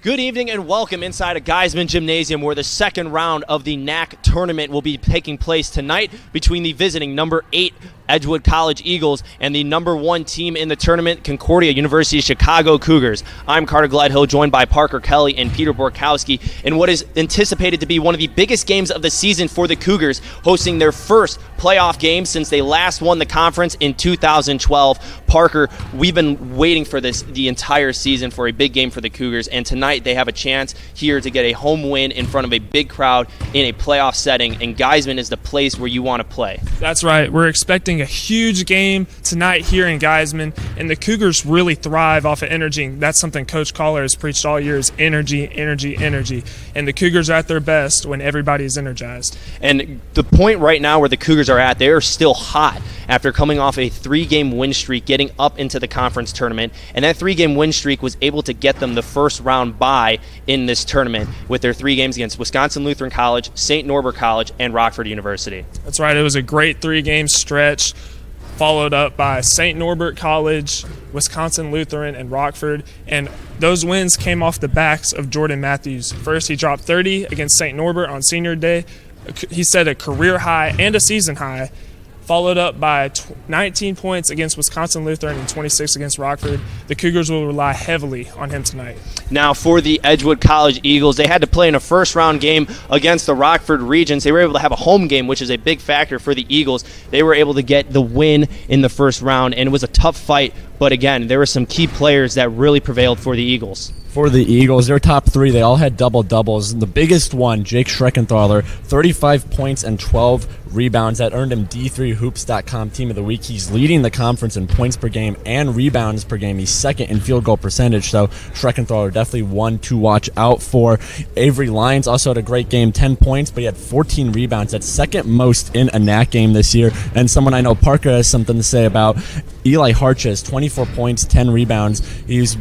Good evening and welcome inside a Geisman Gymnasium where the second round of the NACC tournament will be taking place tonight between the visiting number 8 Edgewood College Eagles and the number 1 team in the tournament, Concordia University Chicago Cougars. I'm Carter Gledhill, joined by Parker Kelly and Peter Borkowski in what is anticipated to be one of the biggest games of the season for the Cougars, hosting their first playoff game since they last won the conference in 2012. Parker, we've been waiting for this the entire season for a big game for the Cougars, and tonight they have a chance here to get a home win in front of a big crowd in a playoff setting, and Geisman is the place where you want to play. That's right. We're expecting a huge game tonight here in Geisman, and the Cougars really thrive off of energy. That's something Coach Collar has preached all year is energy, energy, energy. And the Cougars are at their best when everybody is energized. And the point right now where the Cougars are at, they are still hot after coming off a 3-game win streak, getting up into the conference tournament. And that 3-game win streak was able to get them the first round bye in this tournament with their 3 games against Wisconsin Lutheran College, St. Norbert College, and Rockford University. That's right. It was a great 3-game stretch, followed up by St. Norbert College, Wisconsin Lutheran, and Rockford. And those wins came off the backs of Jordan Matthews. First, he dropped 30 against St. Norbert on senior day. He set a career high and a season high, followed up by 19 points against Wisconsin Lutheran and 26 against Rockford. The Cougars will rely heavily on him tonight. Now, for the Edgewood College Eagles, they had to play in a first-round game against the Rockford Regents. They were able to have a home game, which is a big factor for the Eagles. They were able to get the win in the first round, and it was a tough fight. But again, there were some key players that really prevailed for the Eagles. For the Eagles, their top 3, they all had double-doubles. The biggest one, Jake Schreckenthaler, 35 points and 12 rebounds. That earned him D3Hoops.com Team of the Week. He's leading the conference in points per game and rebounds per game. He's second in field goal percentage, so Schreckenthaler definitely one to watch out for. Avery Lyons also had a great game, 10 points, but he had 14 rebounds. That's second most in a NACC game this year. And someone I know Parker has something to say about, Eli Harches, 24 points, 10 rebounds.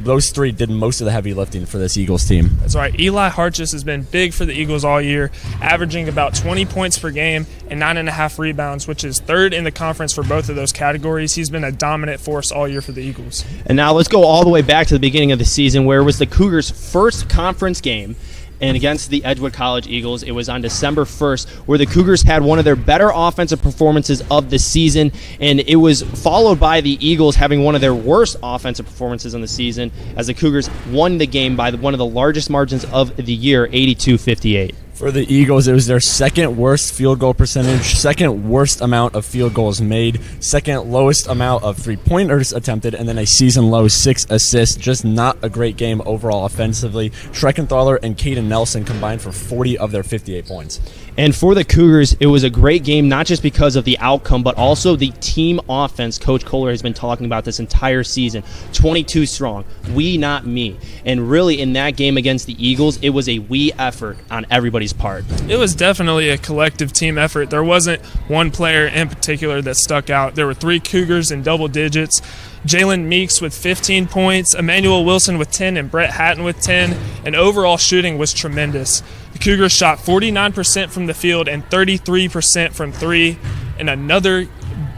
Those 3 did most of the heavy lifting for this Eagles team. That's right. Eli Harches has been big for the Eagles all year, averaging about 20 points per game and 9.5 rebounds, which is 3rd in the conference for both of those categories. He's been a dominant force all year for the Eagles. And now let's go all the way back to the beginning of the season, where it was the Cougars' first conference game. And against the Edgewood College Eagles, it was on December 1st, where the Cougars had one of their better offensive performances of the season, and it was followed by the Eagles having one of their worst offensive performances in the season, as the Cougars won the game by one of the largest margins of the year, 82-58. For the Eagles, it was their second worst field goal percentage, second worst amount of field goals made, second lowest amount of three-pointers attempted, and then a season low 6 assists. Just not a great game overall offensively. Schreckenthaler and Caden Nelson combined for 40 of their 58 points. And for the Cougars, it was a great game, not just because of the outcome, but also the team offense. Coach Kohler has been talking about this entire season. 22 strong. We, not me. And really, in that game against the Eagles, it was a we effort on everybody's part. It was definitely a collective team effort. There wasn't one player in particular that stuck out. There were 3 Cougars in double digits. Jalen Meeks with 15 points, Emmanuel Wilson with 10, and Brett Hatton with 10. And overall shooting was tremendous. The Cougars shot 49% from the field and 33% from 3. And another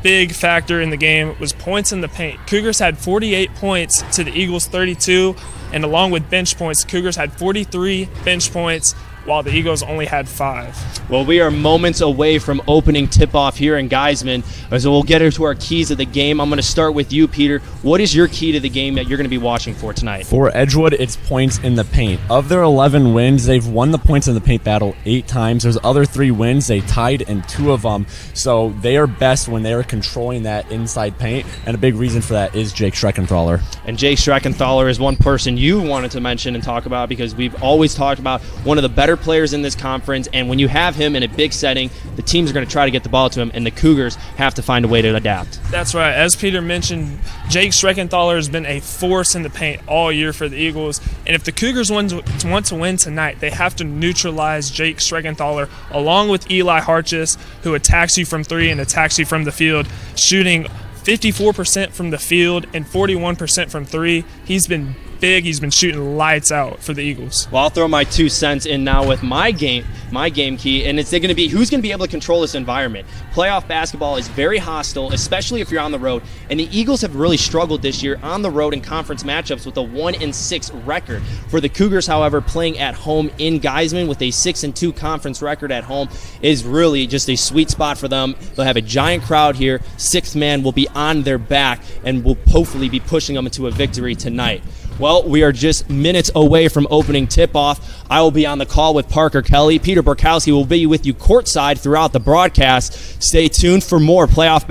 big factor in the game was points in the paint. Cougars had 48 points to the Eagles' 32, and along with bench points, the Cougars had 43 bench points, while the Eagles only had 5. Well, we are moments away from opening tip-off here in Geisman, so we'll get into our keys of the game. I'm going to start with you, Peter. What is your key to the game that you're going to be watching for tonight? For Edgewood, it's points in the paint. Of their 11 wins, they've won the points in the paint battle 8 times. Those other 3 wins, they tied in 2 of them. So they are best when they are controlling that inside paint, and a big reason for that is Jake Schreckenthaler. And Jake Schreckenthaler is one person you wanted to mention and talk about, because we've always talked about one of the better players in this conference, and when you have him in a big setting, the teams are going to try to get the ball to him, and the Cougars have to find a way to adapt. That's right. As Peter mentioned, Jake Schreckenthaler has been a force in the paint all year for the Eagles, and if the Cougars want to win tonight, they have to neutralize Jake Schreckenthaler along with Eli Harches, who attacks you from 3 and attacks you from the field, shooting 54% from the field and 41% from 3. He's been big. He's been shooting lights out for the Eagles. Well, I'll throw my 2 cents in now with my game key, and it's going to be who's going to be able to control this environment. Playoff basketball is very hostile, especially if you're on the road, and the Eagles have really struggled this year on the road in conference matchups with a 1-6 record. For the Cougars, however, playing at home in Geisman with a 6-2 conference record at home is really just a sweet spot for them. They'll have a giant crowd here. Sixth man will be on their back and will hopefully be pushing them into a victory tonight. Well, we are just minutes away from opening tip-off. I will be on the call with Parker Kelly. Peter Borkowski will be with you courtside throughout the broadcast. Stay tuned for more playoff.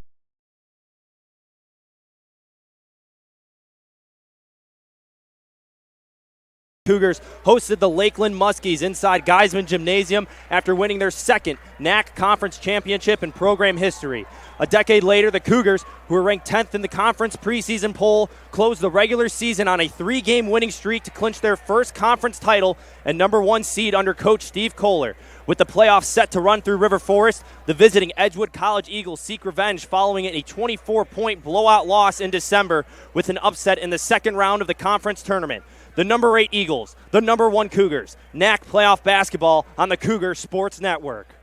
Cougars hosted the Lakeland Muskies inside Geisman Gymnasium after winning their second NACC Conference Championship in program history. A decade later, the Cougars, who were ranked 10th in the conference preseason poll, closed the regular season on a 3-game winning streak to clinch their first conference title and number 1 seed under Coach Steve Kohler. With the playoffs set to run through River Forest, the visiting Edgewood College Eagles seek revenge following a 24-point blowout loss in December with an upset in the second round of the conference tournament. The number 8 Eagles, the number 1 Cougars, NACC playoff basketball on the Cougar Sports Network.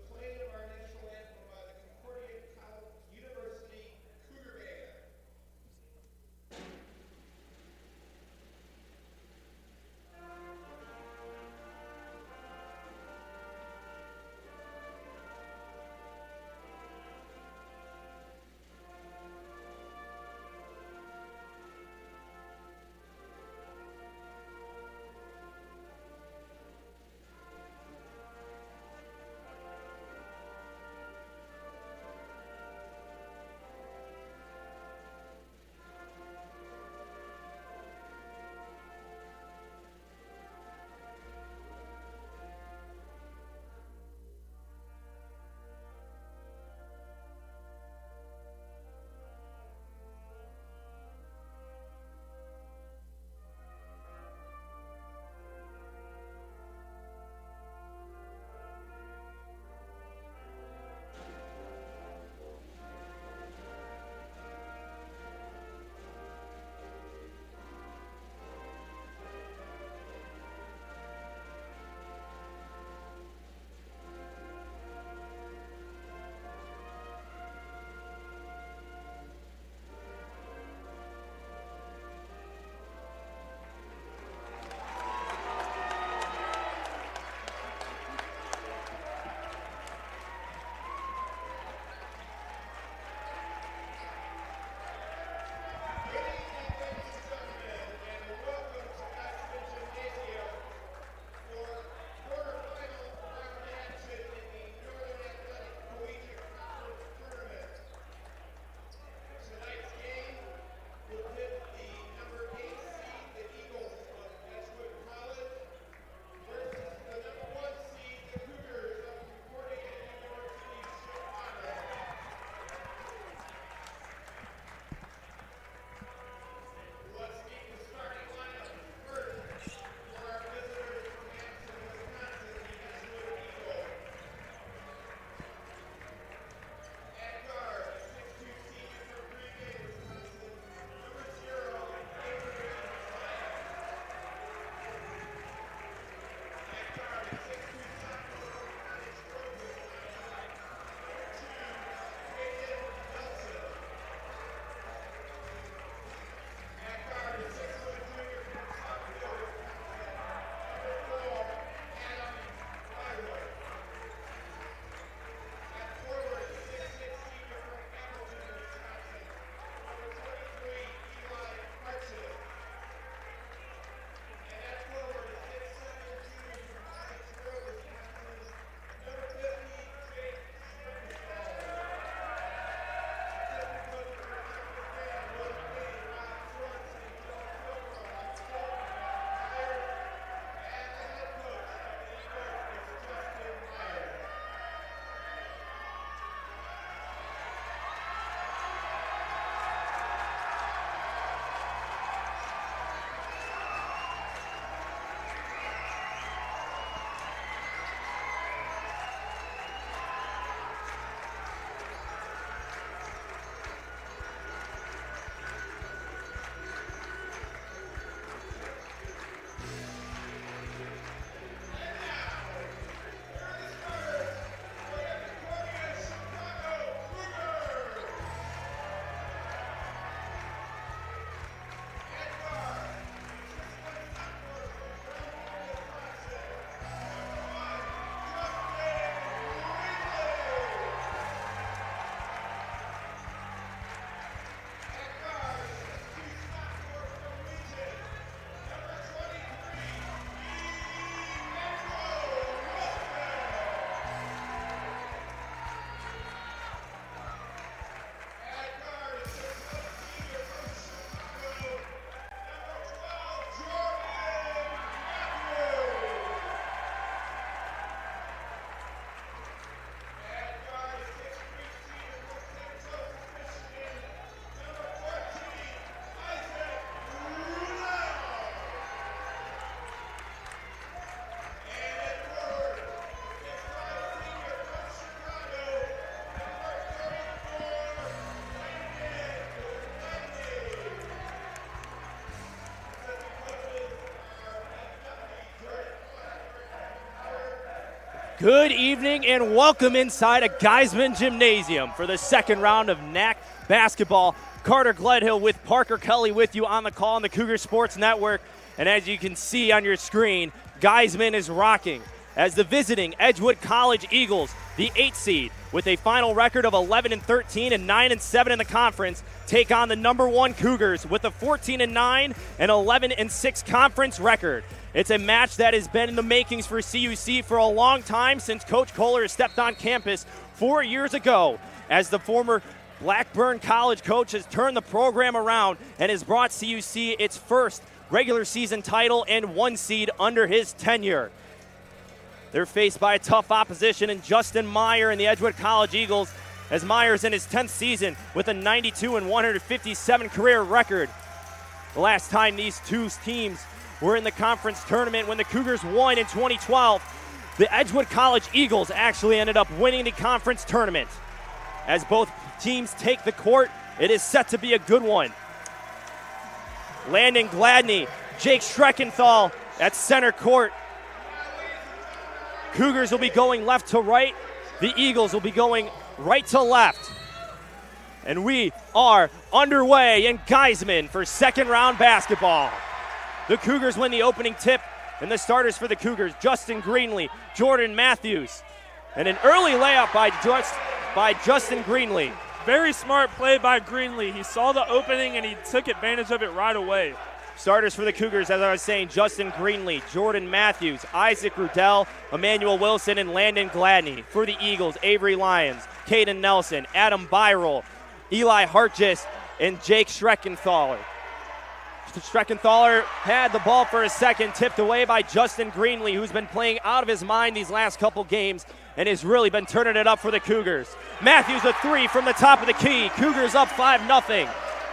Playing of our national anthem by the Concordia University Cougar Good evening and welcome inside a Geisman Gymnasium for the second round of NACC basketball. Carter Gledhill with Parker Kelly with you on the call on the Cougar Sports Network. And as you can see on your screen, Geisman is rocking as the visiting Edgewood College Eagles, the 8th seed, with a final record of 11-13 and 9-7 in the conference, take on the number 1 Cougars with a 14-9 and 11-6 conference record. It's a match that has been in the makings for CUC for a long time since Coach Kohler stepped on campus 4 years ago, as the former Blackburn College coach has turned the program around and has brought CUC its first regular season title and 1 seed under his tenure. They're faced by a tough opposition in Justin Meyer and the Edgewood College Eagles, as Meyer's in his 10th season with a 92 and 157 career record. The last time these two teams were in the conference tournament, when the Cougars won in 2012, the Edgewood College Eagles actually ended up winning the conference tournament. As both teams take the court, it is set to be a good one. Landon Gladney, Jake Schreckenthal at center court. Cougars will be going left to right. The Eagles will be going right to left. And we are underway in Geisman for second round basketball. The Cougars win the opening tip, and the starters for the Cougars, Justin Greenlee, Jordan Matthews, and an early layup by Justin Greenlee. Very smart play by Greenlee. He saw the opening and he took advantage of it right away. Starters for the Cougars, as I was saying, Justin Greenlee, Jordan Matthews, Isaac Rudell, Emmanuel Wilson, and Landon Gladney. For the Eagles, Avery Lyons, Caden Nelson, Adam Byrell, Eli Hartgis, and Jake Schreckenthaler. Schreckenthaler had the ball for a second, tipped away by Justin Greenlee, who's been playing out of his mind these last couple games and has really been turning it up for the Cougars. Matthews a 3 from the top of the key. Cougars up 5-0.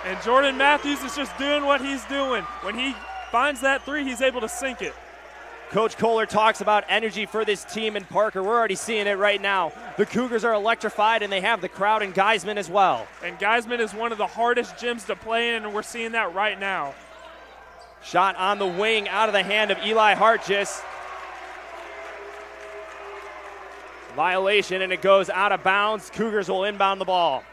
And Jordan Matthews is just doing what he's doing. When he finds that 3, he's able to sink it. Coach Kohler talks about energy for this team in Parker. We're already seeing it right now. The Cougars are electrified, and they have the crowd in Geisman as well. And Geisman is one of the hardest gyms to play in, and we're seeing that right now. Shot on the wing out of the hand of Eli Hartgis. Violation, and it goes out of bounds. Cougars will inbound the ball.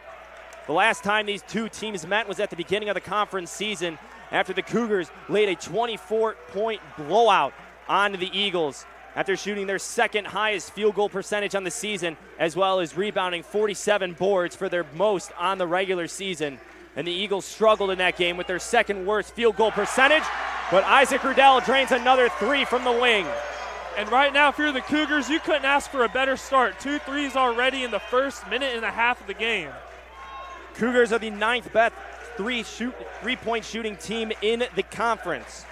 The last time these two teams met was at the beginning of the conference season, after the Cougars laid a 24-point blowout onto the Eagles after shooting their second highest field goal percentage on the season, as well as rebounding 47 boards for their most on the regular season. And the Eagles struggled in that game with their second worst field goal percentage, but Isaac Rudell drains another 3 from the wing. And right now, if you're the Cougars, you couldn't ask for a better start. 2 threes already in the first minute and a half of the game. Cougars are the 9th best three-point shooting team in the conference.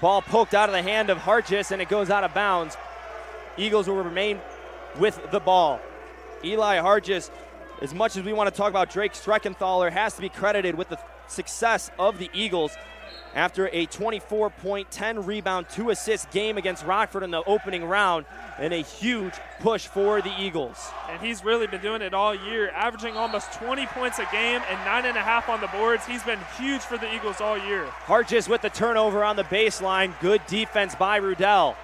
Ball poked out of the hand of Hartgis, and it goes out of bounds. Eagles will remain with the ball. Eli Hartgis, as much as we want to talk about Drake Schreckenthaler, has to be credited with the success of the Eagles after a 24-point, 10-rebound, 2-assist game against Rockford in the opening round, and a huge push for the Eagles. And he's really been doing it all year, averaging almost 20 points a game and 9.5 on the boards. He's been huge for the Eagles all year. Hartgis with the turnover on the baseline. Good defense by Rudell.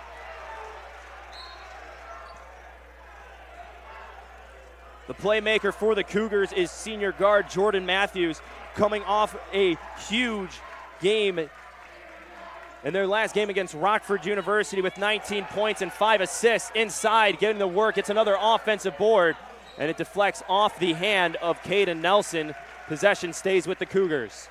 The playmaker for the Cougars is senior guard Jordan Matthews, coming off a huge game in their last game against Rockford University with 19 points and 5 assists inside, getting the work. It's another offensive board, and it deflects off the hand of Caden Nelson. Possession stays with the Cougars.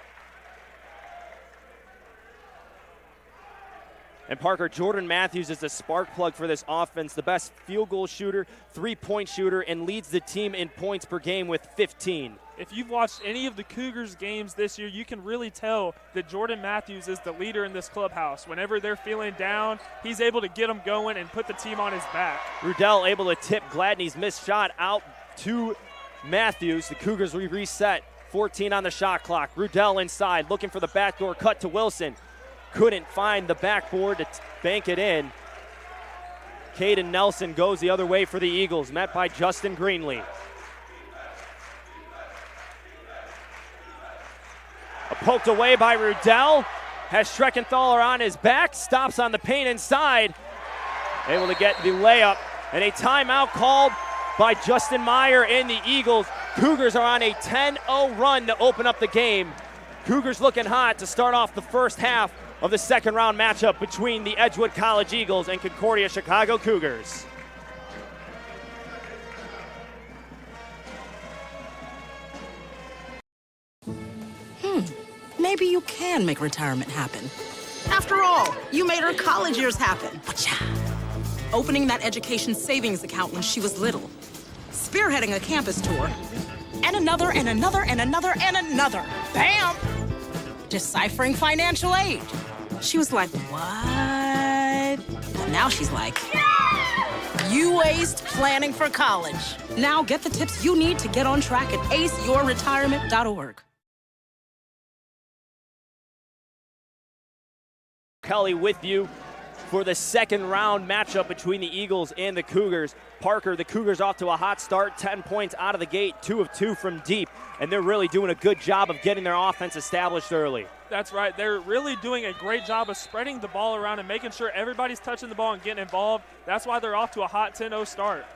And Parker, Jordan Matthews is the spark plug for this offense, the best field goal shooter, three-point shooter, and leads the team in points per game with 15. If you've watched any of the Cougars games this year, you can really tell that Jordan Matthews is the leader in this clubhouse. Whenever they're feeling down, he's able to get them going and put the team on his back. Rudell able to tip Gladney's missed shot out to Matthews. The Cougars will reset, 14 on the shot clock. Rudell inside, looking for the backdoor cut to Wilson. Couldn't find the backboard to bank it in. Caden Nelson goes the other way for the Eagles, met by Justin Greenlee. Poked away by Rudell, has Schreckenthaler on his back, stops on the paint inside, able to get the layup, and a timeout called by Justin Meyer and the Eagles. Cougars are on a 10-0 run to open up the game. Cougars looking hot to start off the first half of the second round matchup between the Edgewood College Eagles and Concordia Chicago Cougars. Maybe you can make retirement happen. After all, you made her college years happen. Opening that education savings account when she was little. Spearheading a campus tour. And another, and another, and another, and another. Bam! Deciphering financial aid. She was like, what? But now she's like, you aced planning for college. Now get the tips you need to get on track at aceyourretirement.org. Kelly with you for the second round matchup between the Eagles and the Cougars. Parker, the Cougars off to a hot start, 10 points out of the gate, 2 of 2 from deep, and they're really doing a good job of getting their offense established early. That's right. They're really doing a great job of spreading the ball around and making sure everybody's touching the ball and getting involved. That's why they're off to a hot 10-0 start.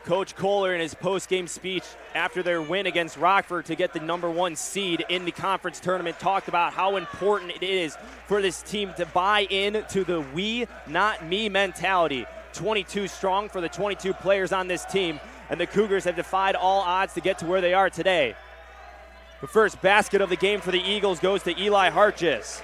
Coach Kohler in his post-game speech after their win against Rockford to get the #1 seed in the conference tournament talked about how important it is for this team to buy in to the we, not me mentality. 22 strong for the 22 players on this team, and the Cougars have defied all odds to get to where they are today. The first basket of the game for the Eagles goes to Eli Hartjes.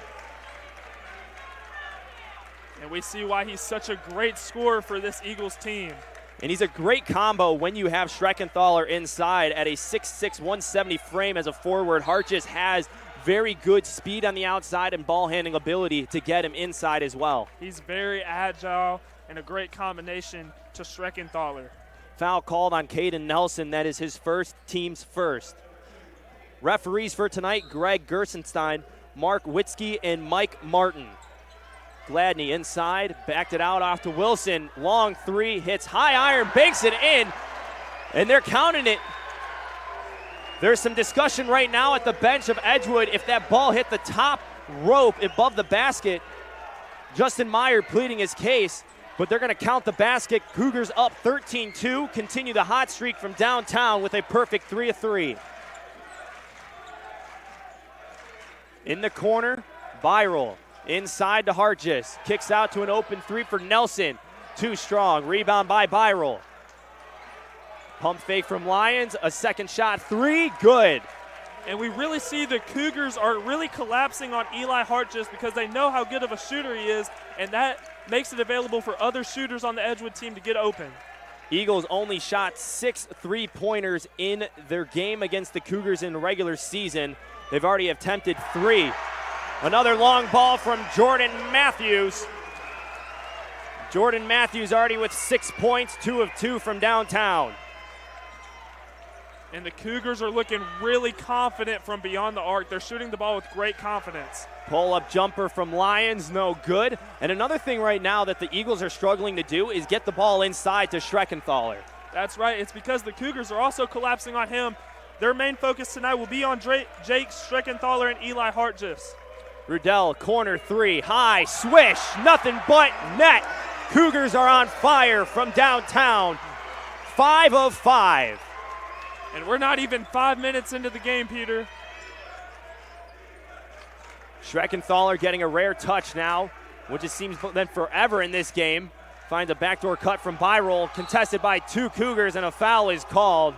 And we see why he's such a great scorer for this Eagles team. And he's a great combo when you have Schreckenthaler inside at a 6'6", 170 frame as a forward. Hartjes has very good speed on the outside and ball handling ability to get him inside as well. He's very agile and a great combination to Schreckenthaler. Foul called on Caden Nelson. That is his first, team's first. Referees for tonight, Greg Gersenstein, Mark Witzke, and Mike Martin. Gladney inside, backed it out off to Wilson. Long three, hits high iron, banks it in, and they're counting it. There's some discussion right now at the bench of Edgewood if that ball hit the top rope above the basket. Justin Meyer pleading his case, but they're going to count the basket. Cougars up 13-2, continue the hot streak from downtown with a perfect 3 of 3. In the corner, Byrel. Inside to Hartjes, kicks out to an open 3 for Nelson. Too strong, rebound by Byrel. Pump fake from Lyons, a second shot, 3, good. And we really see the Cougars are really collapsing on Eli Hartjes because they know how good of a shooter he is, and that makes it available for other shooters on the Edgewood team to get open. Eagles only shot 6 3-pointers in their game against the Cougars in the regular season. They've already attempted 3. Another long ball from Jordan Matthews. Jordan Matthews already with 6 points, 2 of 2 from downtown. And the Cougars are looking really confident from beyond the arc. They're shooting the ball with great confidence. Pull-up jumper from Lyons, no good. And another thing right now that the Eagles are struggling to do is get the ball inside to Schreckenthaler. That's right. It's because the Cougars are also collapsing on him. Their main focus tonight will be on Jake Schreckenthaler and Eli Hartjes. Rudell, corner 3, high, swish, nothing but net. Cougars are on fire from downtown, 5 of 5. And we're not even 5 minutes into the game, Peter. Schreckenthaler getting a rare touch now, which it seems been forever in this game. Finds a backdoor cut from Byrel, contested by 2 Cougars, and a foul is called.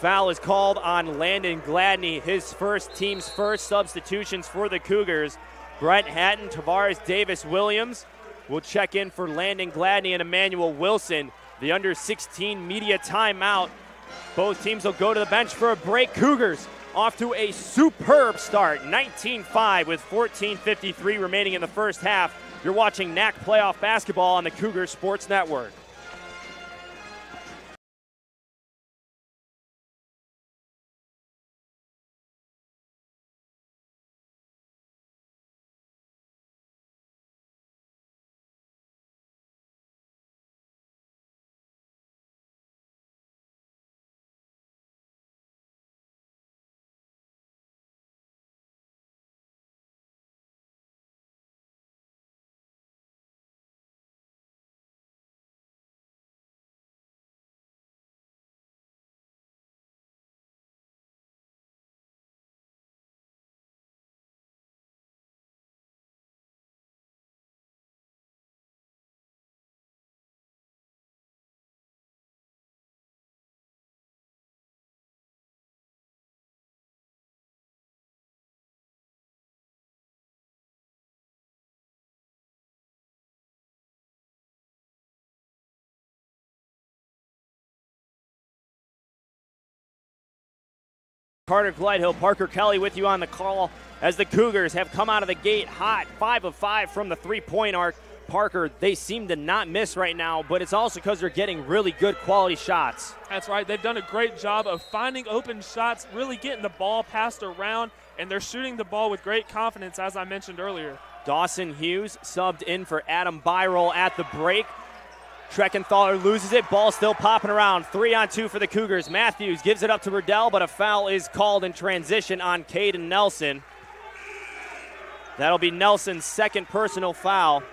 Foul is called on Landon Gladney, his first, team's first substitutions for the Cougars. Brent Hatton, Tavares Davis-Williams will check in for Landon Gladney and Emmanuel Wilson. The under-16 media timeout. Both teams will go to the bench for a break. Cougars off to a superb start, 19-5 with 14:53 remaining in the first half. You're watching NACC playoff basketball on the Cougars Sports Network. Carter Gleithill, Parker Kelly with you on the call as the Cougars have come out of the gate hot, 5 of 5 from the three-point arc. Parker, they seem to not miss right now, but it's also because they're getting really good quality shots. That's right. They've done a great job of finding open shots, really getting the ball passed around, and they're shooting the ball with great confidence, as I mentioned earlier. Dawson Hughes subbed in for Adam Byrol at the break. Schreckenthaler loses it. Ball still popping around. 3-on-2 for the Cougars. Matthews gives it up to Riddell, but a foul is called in transition on Caden Nelson. That'll be Nelson's second personal foul.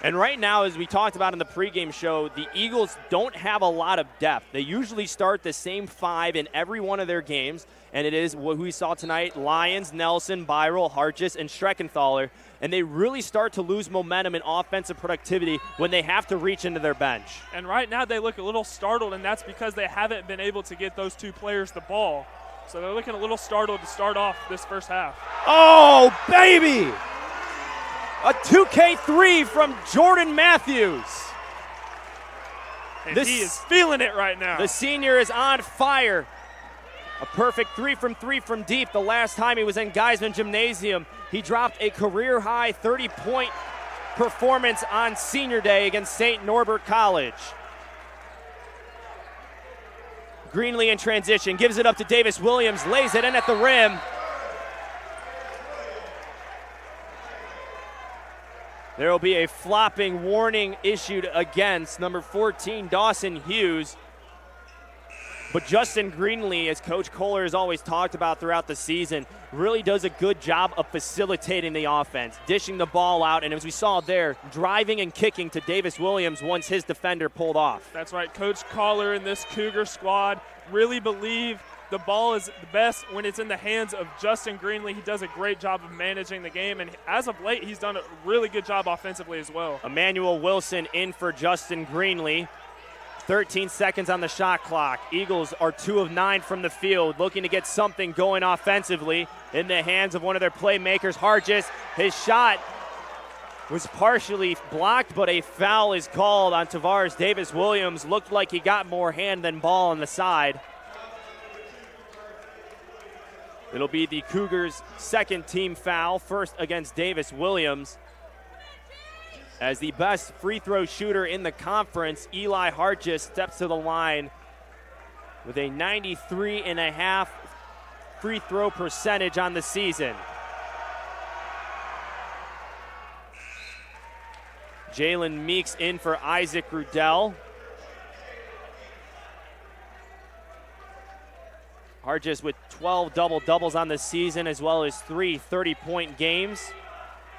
And right now, as we talked about in the pregame show, the Eagles don't have a lot of depth. They usually start the same 5 in every one of their games, and it is what we saw tonight: Lyons, Nelson, Byrol, Hartjes, and Schreckenthaler. And they really start to lose momentum in offensive productivity when they have to reach into their bench. And right now they look a little startled, and that's because they haven't been able to get those two players the ball. So they're looking a little startled to start off this first half. Oh, baby! A 2K3 from Jordan Matthews. And he is feeling it right now. The senior is on fire. A perfect 3 from deep. The last time he was in Geisman Gymnasium, he dropped a career-high 30-point performance on senior day against St. Norbert College. Greenlee in transition, gives it up to Davis Williams, lays it in at the rim. There will be a flopping warning issued against number 14, Dawson Hughes. But Justin Greenlee, as Coach Kohler has always talked about throughout the season, really does a good job of facilitating the offense, dishing the ball out, and as we saw there, driving and kicking to Davis Williams once his defender pulled off. That's right. Coach Kohler and this Cougar squad really believe the ball is the best when it's in the hands of Justin Greenlee. He does a great job of managing the game, and as of late, he's done a really good job offensively as well. Emmanuel Wilson in for Justin Greenlee. 13 seconds on the shot clock. Eagles are 2 of 9 from the field, looking to get something going offensively in the hands of one of their playmakers, Hartjes. His shot was partially blocked, but a foul is called on Tavares Davis Williams. Looked like he got more hand than ball on the side. It'll be the Cougars' second team foul, first against Davis Williams. As the best free throw shooter in the conference, Eli Hartjes steps to the line with a 93.5 free throw percentage on the season. Jalen Meeks in for Isaac Rudell. Hartjes with 12 double-doubles on the season, as well as 3 30-point games.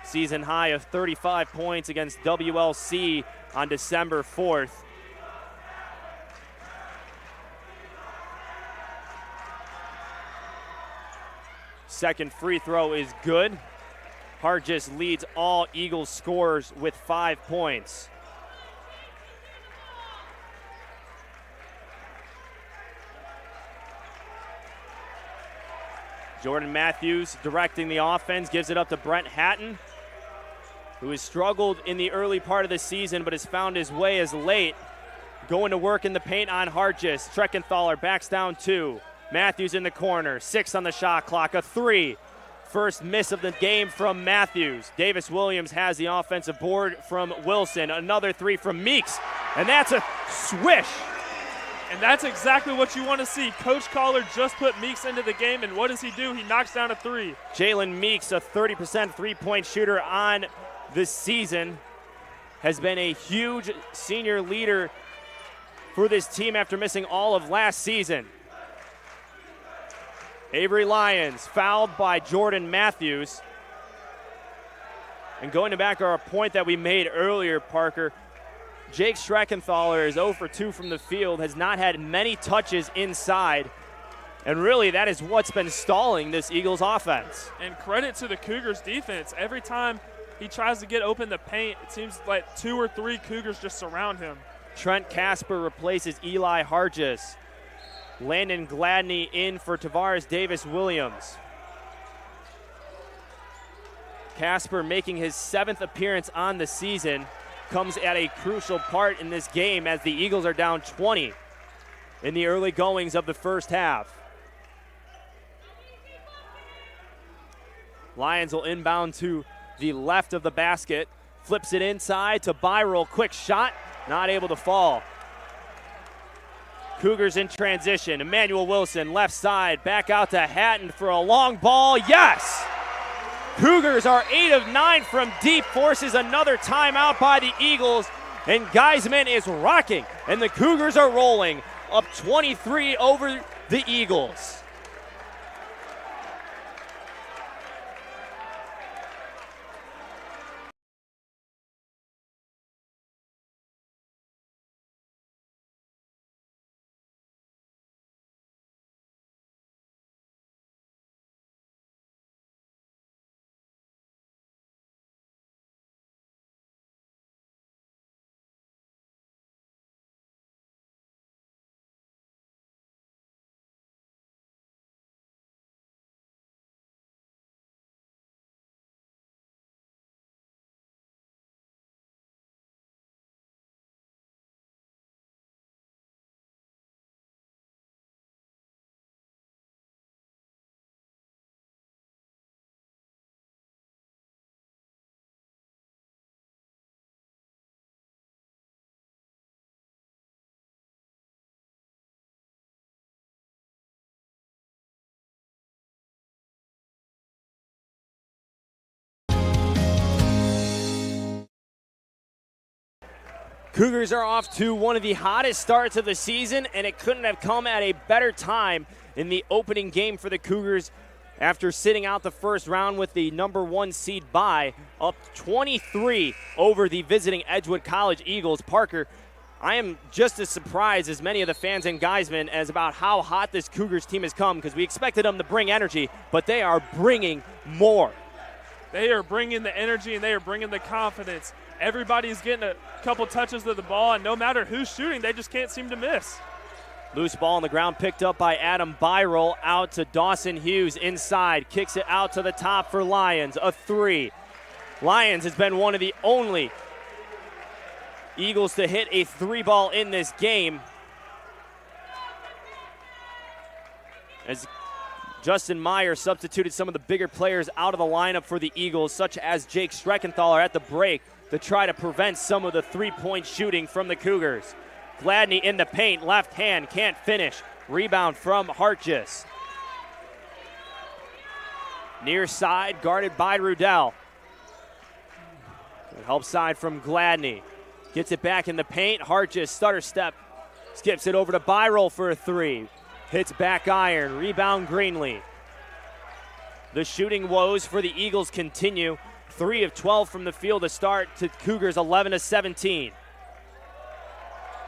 Season high of 35 points against WLC on December 4th. Second free throw is good. Hartjes leads all Eagles scorers with 5 points. Jordan Matthews directing the offense, gives it up to Brent Hatton, who has struggled in the early part of the season but has found his way as late. Going to work in the paint on Hartjes. Schreckenthaler backs down 2. Matthews in the corner, 6 on the shot clock, a 3. First miss of the game from Matthews. Davis Williams has the offensive board from Wilson. Another 3 from Meeks, and that's a swish. And that's exactly what you want to see. Coach Kohler just put Meeks into the game, and what does he do? He knocks down a 3. Jalen Meeks, a 30% three-point shooter on the season, has been a huge senior leader for this team after missing all of last season. Avery Lyons fouled by Jordan Matthews. And going back to our point that we made earlier, Parker, Jake Schreckenthaler is 0 for 2 from the field, has not had many touches inside, and really that is what's been stalling this Eagles offense. And credit to the Cougars defense. Every time he tries to get open the paint, it seems like 2 or 3 Cougars just surround him. Trent Casper replaces Eli Hartjes. Landon Gladney in for Tavares Davis Williams. Casper making his 7th appearance on the season, comes at a crucial part in this game as the Eagles are down 20 in the early goings of the first half. Lions will inbound to the left of the basket. Flips it inside to Byrell. Quick shot, not able to fall. Cougars in transition. Emmanuel Wilson, left side, back out to Hatton for a long ball. Yes! Cougars are 8 of 9 from deep, forces another timeout by the Eagles, and Geisman is rocking, and the Cougars are rolling, up 23 over the Eagles. Cougars are off to one of the hottest starts of the season, and it couldn't have come at a better time in the opening game for the Cougars after sitting out the first round with the number 1 seed bye, up 23 over the visiting Edgewood College Eagles. Parker, I am just as surprised as many of the fans in Geisman as about how hot this Cougars team has come, because we expected them to bring energy, but they are bringing more. They are bringing the energy and they are bringing the confidence. Everybody's getting a couple touches of the ball, and no matter who's shooting, they just can't seem to miss. Loose ball on the ground picked up by Adam Byrell, out to Dawson Hughes inside, kicks it out to the top for Lions, a 3. Lions has been one of the only Eagles to hit a 3-ball in this game, as Justin Meyer substituted some of the bigger players out of the lineup for the Eagles, such as Jake Streckenthaler at the break, to try to prevent some of the three-point shooting from the Cougars. Gladney in the paint, left hand, can't finish. Rebound from Hartjes. Near side, guarded by Rudell. Help side from Gladney. Gets it back in the paint. Hartjes, stutter step. Skips it over to Byrell for a 3. Hits back iron. Rebound Greenlee. The shooting woes for the Eagles continue. 3 of 12 from the field to start, to Cougars 11 of 17.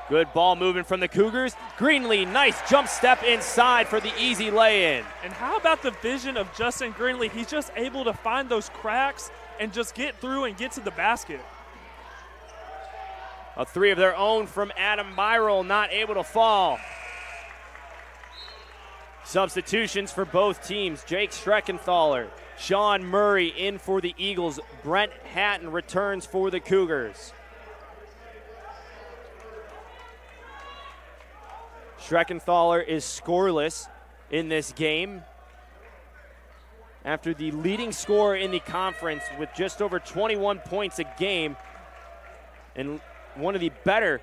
Good ball moving from the Cougars. Greenlee, nice jump step inside for the easy lay-in. And how about the vision of Justin Greenlee? He's just able to find those cracks and just get through and get to the basket. A 3 of their own from Adam Byrell, not able to fall. Substitutions for both teams. Jake Streckenthaler, Sean Murray in for the Eagles. Brent Hatton returns for the Cougars. Streckenthaler is scoreless in this game after the leading scorer in the conference with just over 21 points a game, and one of the better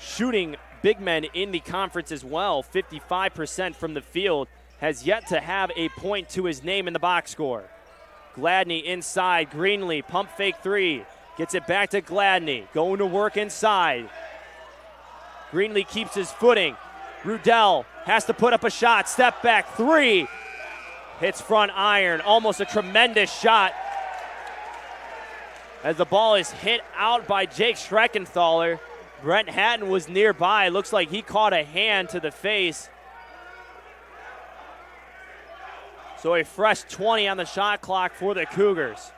shooting big men in the conference as well, 55% from the field, has yet to have a point to his name in the box score. Gladney inside, Greenlee, pump fake 3, gets it back to Gladney, going to work inside. Greenlee keeps his footing. Rudell has to put up a shot, step back 3, hits front iron, almost a tremendous shot as the ball is hit out by Jake Streckenthaler. Brent Hatton was nearby. Looks like he caught a hand to the face. So a fresh 20 on the shot clock for the Cougars.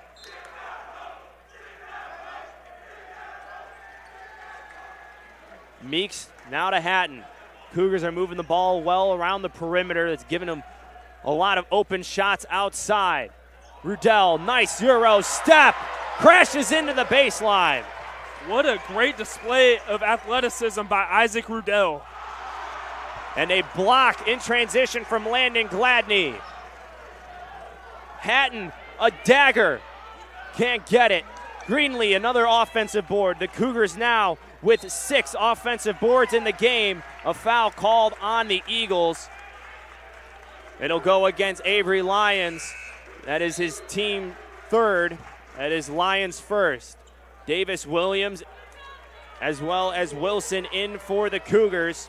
Meeks now to Hatton. Cougars are moving the ball well around the perimeter. That's giving them a lot of open shots outside. Rudell, nice Euro step, crashes into the baseline. What a great display of athleticism by Isaac Rudell. And a block in transition from Landon Gladney. Hatton A dagger. Can't get it. Greenlee, another offensive board. The Cougars now with 6 offensive boards in the game. A foul called on the Eagles. It'll go against Avery Lyons. That is his team third. That is Lyons first. Davis Williams as well as Wilson in for the Cougars.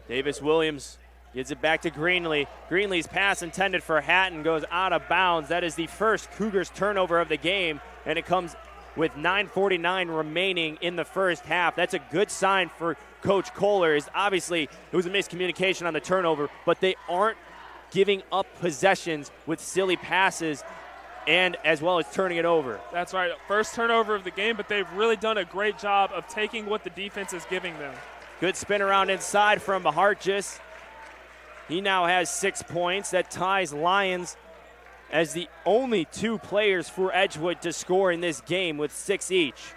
Davis Williams gives it back to Greenlee. Greenlee's pass intended for Hatton goes out of bounds. That is the first Cougars turnover of the game, and it comes with 9:49 remaining in the first half. That's a good sign for Coach Kohler. Obviously, it was a miscommunication on the turnover, but they aren't giving up possessions with silly passes and as well as turning it over. That's right. First turnover of the game, but they've really done a great job of taking what the defense is giving them. Good spin around inside from Hartjes. He now has 6 points. That ties Lyons as the only 2 players for Edgewood to score in this game with 6 each.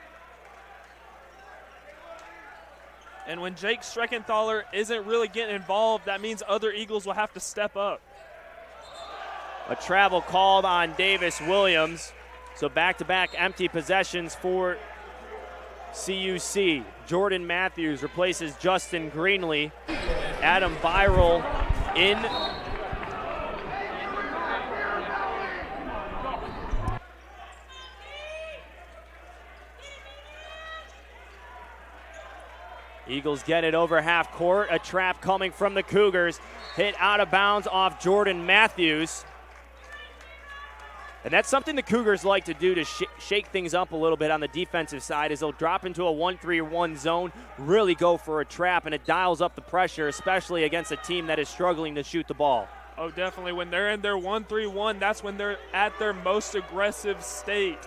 And when Jake Schreckenthaler isn't really getting involved, that means other Eagles will have to step up. A travel called on Davis Williams. So back-to-back empty possessions for CUC. Jordan Matthews replaces Justin Greenlee. Adam Byrel in. Eagles get it over half court. A trap coming from the Cougars. Hit out of bounds off Jordan Matthews. And that's something the Cougars like to do to shake things up a little bit on the defensive side, is they'll drop into a 1-3-1 zone, really go for a trap, and it dials up the pressure, especially against a team that is struggling to shoot the ball. Oh, definitely. When they're in their 1-3-1, that's when they're at their most aggressive state.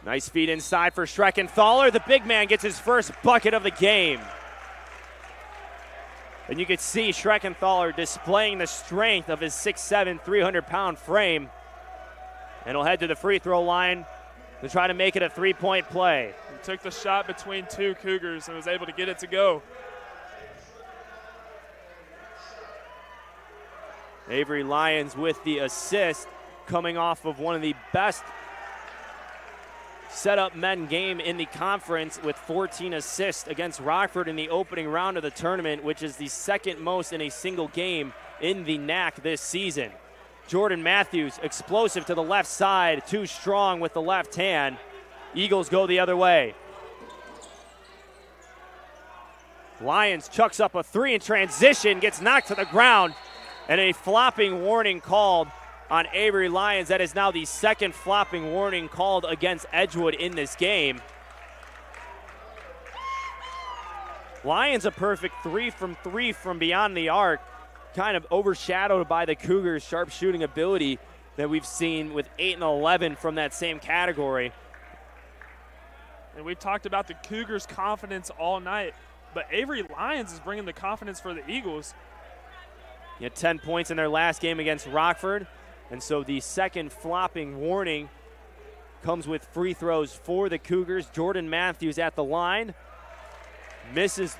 Nice feed inside for Schreckenthaler. The big man gets his first bucket of the game. And you could see Schreckenthaler displaying the strength of his 6'7", 300-pound frame. And he'll head to the free throw line to try to make it a 3-point play. He took the shot between 2 Cougars and was able to get it to go. Avery Lyons with the assist, coming off of one of the best set-up men game in the conference with 14 assists against Rockford in the opening round of the tournament, which is the second most in a single game in the NACC this season. Jordan Matthews, explosive to the left side, too strong with the left hand. Eagles go the other way. Lyons chucks up a 3 in transition, gets knocked to the ground, and a flopping warning called on Avery Lyons. That is now the second flopping warning called against Edgewood in this game. Lyons a perfect 3 from 3 from beyond the arc, kind of overshadowed by the Cougars' sharp shooting ability that we've seen with 8 and 11 from that same category. And we've talked about the Cougars' confidence all night, but Avery Lyons is bringing the confidence for the Eagles. He had 10 points in their last game against Rockford. And so the second flopping warning comes with free throws for the Cougars. Jordan Matthews at the line. Misses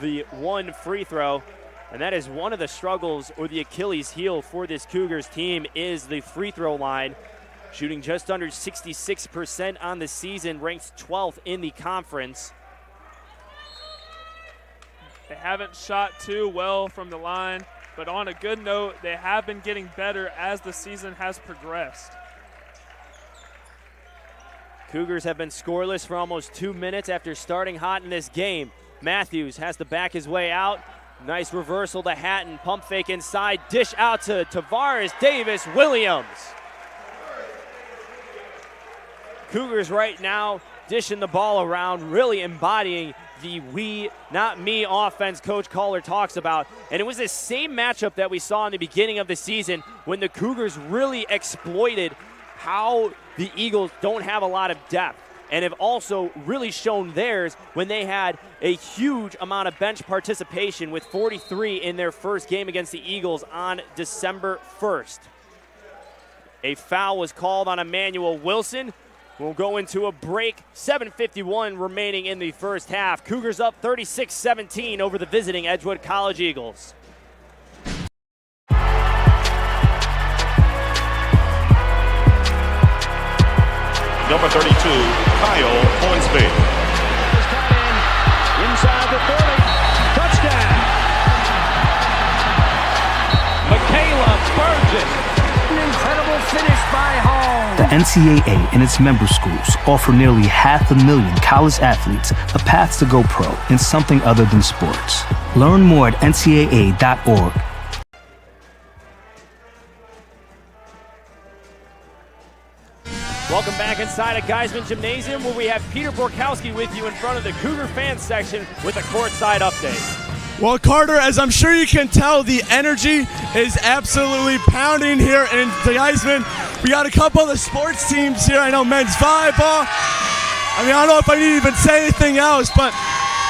the 1 free throw. And that is one of the struggles, or the Achilles heel for this Cougars team, is the free throw line. Shooting just under 66% on the season, ranks 12th in the conference. They haven't shot too well from the line. But on a good note, they have been getting better as the season has progressed. Cougars have been scoreless for almost 2 minutes after starting hot in this game. Matthews has to back his way out. Nice reversal to Hatton. Pump fake inside. Dish out to Tavares Davis Williams. Cougars right now dishing the ball around, really embodying the we, not me offense Coach Kohler talks about. And it was the same matchup that we saw in the beginning of the season when the Cougars really exploited how the Eagles don't have a lot of depth, and have also really shown theirs when they had a huge amount of bench participation with 43 in their first game against the Eagles on December 1st. A foul was called on Emmanuel Wilson. We'll go into a break. 7:51 remaining in the first half. Cougars up 36-17 over the visiting Edgewood College Eagles. Number 32, Kyle Hornsby. Inside the 30. Touchdown. Michaela Burgess. An incredible finish by Hall. The NCAA and its member schools offer nearly 500,000 college athletes a path to go pro in something other than sports. Learn more at ncaa.org. Welcome back inside of Geisman Gymnasium, where we have Peter Borkowski with you in front of the Cougar fan section with a courtside update. Well, Carter, as I'm sure you can tell, the energy is absolutely pounding here in Geisman. We got a couple of the sports teams here. I know men's volleyball. I don't know if I need to even say anything else, but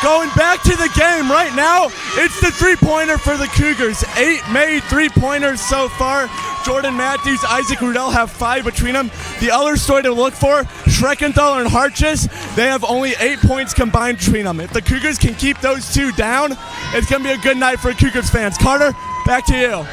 going back to the game right now, it's the three-pointer for the Cougars. 8 made three-pointers so far. Jordan Matthews, Isaac Rudell have 5 between them. The other story to look for, Schreckenthaler and Hartjes, they have only 8 points combined between them. If the Cougars can keep those two down, it's going to be a good night for Cougars fans. Carter, back to you.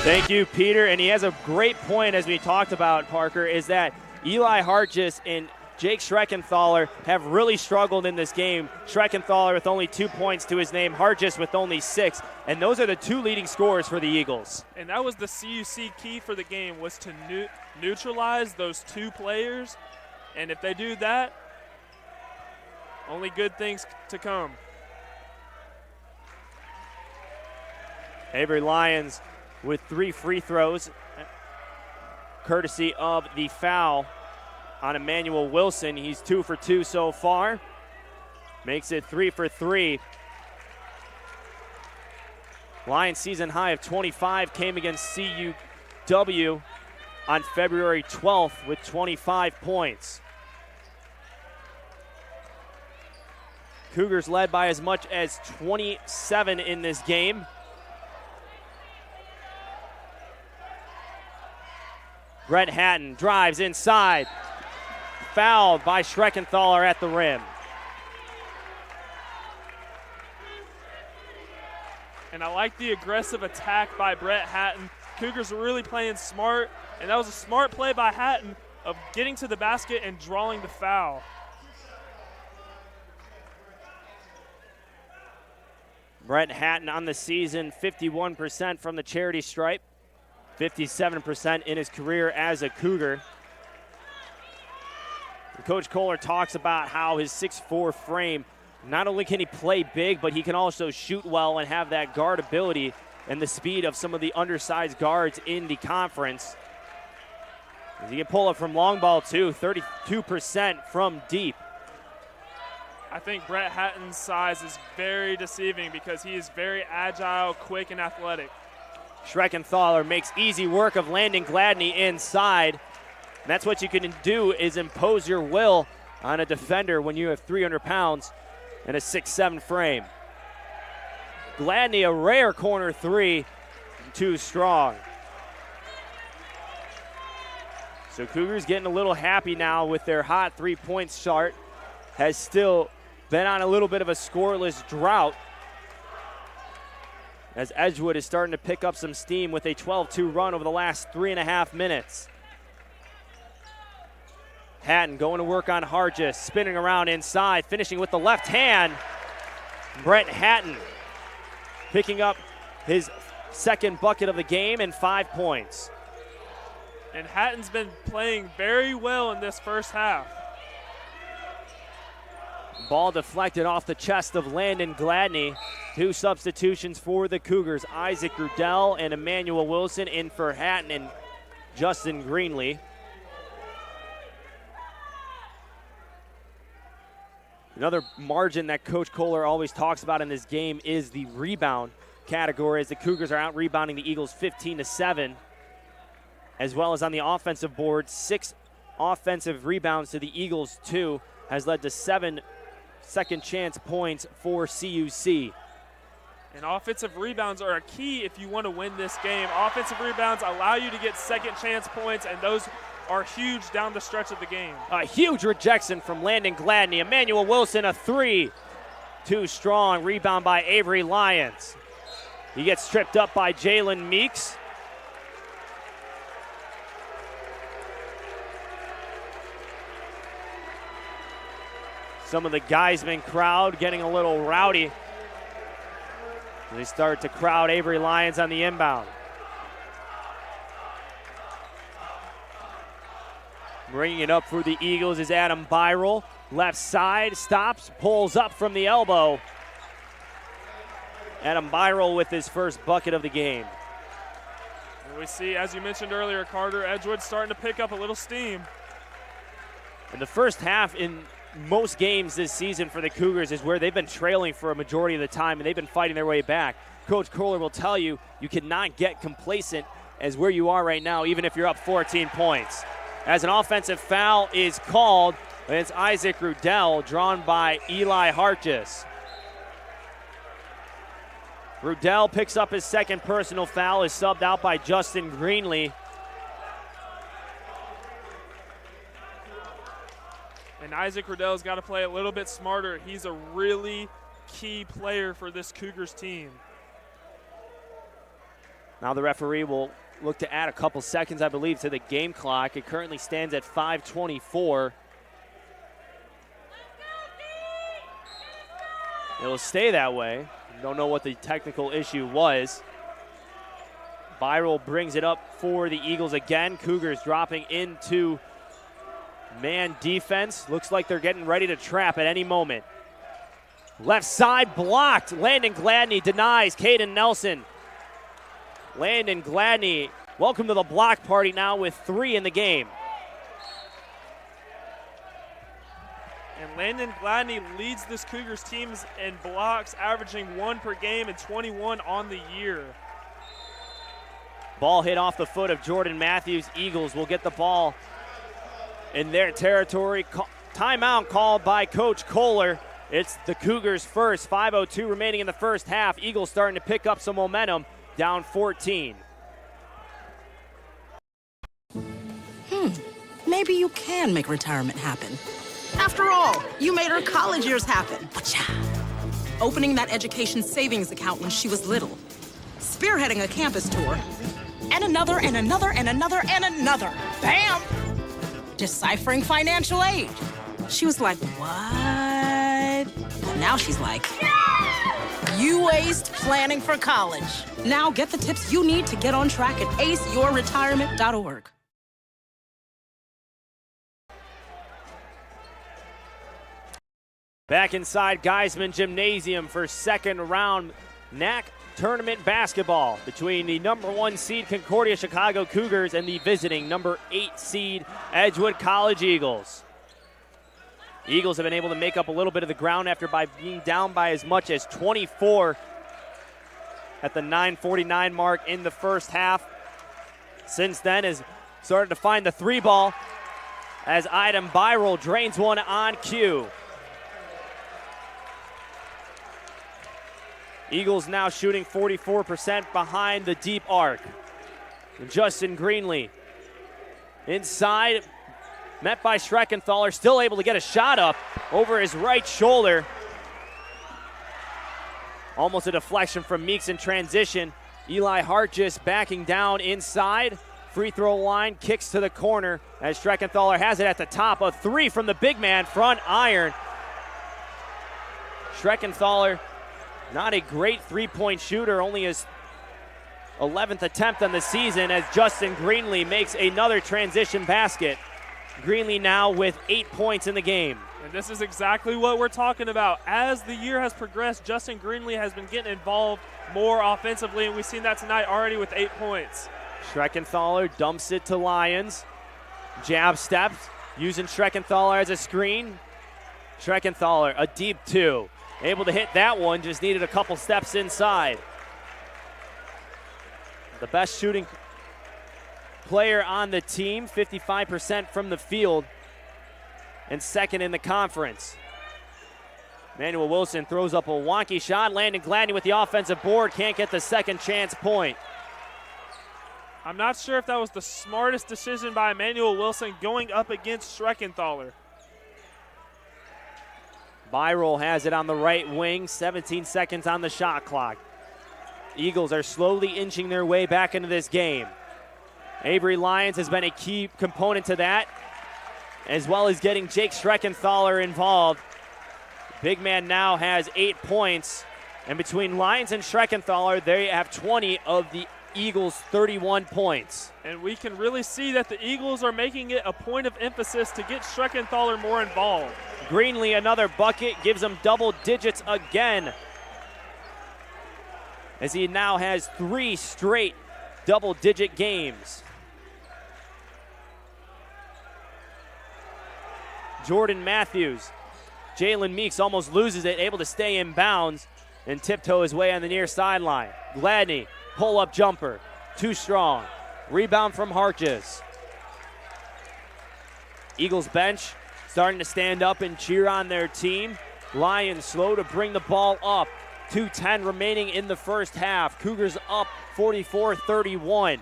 Thank you, Peter. And he has a great point, as we talked about, Parker, is that Eli Hartjes and Jake Schreckenthaler have really struggled in this game. Schreckenthaler with only 2 points to his name, Hartjes with only 6. And those are the 2 leading scorers for the Eagles. And that was the CUC key for the game, was to neutralize those 2 players. And if they do that, only good things to come. Avery Lyons with 3 free throws, courtesy of the foul on Emmanuel Wilson. He's 2 for 2 so far. Makes it 3 for 3. Lions season high of 25 came against CUW on February 12th with 25 points. Cougars led by as much as 27 in this game. Brett Hatton drives inside. Fouled by Schreckenthaler at the rim. And I like the aggressive attack by Brett Hatton. Cougars were really playing smart, and that was a smart play by Hatton of getting to the basket and drawing the foul. Brett Hatton on the season, 51% from the charity stripe, 57% in his career as a Cougar. Coach Kohler talks about how his 6'4" frame, not only can he play big, but he can also shoot well and have that guard ability and the speed of some of the undersized guards in the conference. He can pull up from long ball too, 32% from deep. I think Brett Hatton's size is very deceiving because he is very agile, quick, and athletic. Schreckenthaler makes easy work of landing Gladney inside. And that's what you can do, is impose your will on a defender when you have 300 pounds and a 6'7" frame. Gladney, a rare corner 3, too strong. So Cougars getting a little happy now with their hot 3-point start. Has still been on a little bit of a scoreless drought, as Edgewood is starting to pick up some steam with a 12-2 run over the last 3.5 minutes. Hatton going to work on Hartjes, spinning around inside, finishing with the left hand. Brett Hatton picking up his second bucket of the game and 5 points. And Hatton's been playing very well in this first half. Ball deflected off the chest of Landon Gladney. 2 substitutions for the Cougars. Isaac Rudell and Emmanuel Wilson in for Hatton and Justin Greenlee. Another margin that Coach Kohler always talks about in this game is the rebound category, as the Cougars are out rebounding the Eagles 15-7. As well as on the offensive board, 6 offensive rebounds to the Eagles 2 has led to 7 second chance points for CUC. And offensive rebounds are a key if you want to win this game. Offensive rebounds allow you to get second chance points, and those are huge down the stretch of the game. A huge rejection from Landon Gladney. Emmanuel Wilson, a three. Too strong. Rebound by Avery Lyons. He gets tripped up by Jalen Meeks. Some of the Geisman crowd getting a little rowdy. They start to crowd Avery Lyons on the inbound. Bringing it up for the Eagles is Adam Byrell. Left side, stops, pulls up from the elbow. Adam Byrell with his first bucket of the game. And we see, as you mentioned earlier, Carter, Edgewood starting to pick up a little steam. In the first half, in most games this season for the Cougars, is where they've been trailing for a majority of the time, and they've been fighting their way back. Coach Kohler will tell you, you cannot get complacent as where you are right now, even if you're up 14 points. As an offensive foul is called, and it's Isaac Rudell, drawn by Eli Hartjes. Rudell picks up his second personal foul, is subbed out by Justin Greenlee. And Isaac Rudell's got to play a little bit smarter. He's a really key player for this Cougars team. Now the referee will look to add a couple seconds, I believe, to the game clock. It currently stands at 5:24. It will stay that way. Don't know what the technical issue was. Byrell brings it up for the Eagles again. Cougars dropping into man defense. Looks like they're getting ready to trap at any moment. Left side blocked. Landon Gladney denies. Caden Nelson. Landon Gladney, welcome to the block party now with 3 in the game. And Landon Gladney leads this Cougars team in blocks, averaging 1 per game and 21 on the year. Ball hit off the foot of Jordan Matthews. Eagles will get the ball in their territory. Timeout called by Coach Kohler. It's the Cougars first. 5:02 remaining in the first half. Eagles starting to pick up some momentum, down 14. Maybe you can make retirement happen. After all, you made her college years happen. Opening that education savings account when she was little. Spearheading a campus tour. And another, and another, and another, and another. Bam! Deciphering financial aid. She was like, what? But now she's like, you aced planning for college. Now get the tips you need to get on track at aceyourretirement.org. Back inside Geisman Gymnasium for second round NACC tournament basketball between the number 1 seed Concordia Chicago Cougars and the visiting number 8 seed Edgewood College Eagles. Eagles have been able to make up a little bit of the ground after being down by as much as 24 at the 9:49 mark in the first half. Since then has started to find the 3 ball as Adam Byrell drains one on cue. Eagles now shooting 44% behind the deep arc. Justin Greenlee inside, met by Schreckenthaler, still able to get a shot up over his right shoulder. Almost a deflection from Meeks in transition. Eli Hartjes backing down inside. Free throw line, kicks to the corner as Schreckenthaler has it at the top. A 3 from the big man, front iron. Schreckenthaler, not a great three-point shooter, only his 11th attempt on the season as Justin Greenlee makes another transition basket. Greenlee now with 8 points in the game. And this is exactly what we're talking about. As the year has progressed, Justin Greenlee has been getting involved more offensively, and we've seen that tonight already with 8 points. Schreckenthaler dumps it to Lyons. Jab steps, using Schreckenthaler as a screen. Schreckenthaler, a deep 2. Able to hit that one, just needed a couple steps inside. The best shooting player on the team, 55% from the field, and second in the conference. Emmanuel Wilson throws up a wonky shot. Landon Gladney with the offensive board, can't get the second chance point. I'm not sure if that was the smartest decision by Emmanuel Wilson going up against Schreckenthaler. Byrol has it on the right wing, 17 seconds on the shot clock. Eagles are slowly inching their way back into this game. Avery Lyons has been a key component to that, as well as getting Jake Schreckenthaler involved. Big man now has 8 points, and between Lyons and Schreckenthaler, they have 20 of the Eagles' 31 points. And we can really see that the Eagles are making it a point of emphasis to get Schreckenthaler more involved. Greenlee, another bucket, gives him double digits again, as he now has 3 straight double-digit games. Jordan Matthews. Jalen Meeks almost loses it, able to stay in bounds and tiptoe his way on the near sideline. Gladney, pull-up jumper, too strong. Rebound from Harkes. Eagles bench starting to stand up and cheer on their team. Lions slow to bring the ball up. 2:10 remaining in the first half. Cougars up 44-31.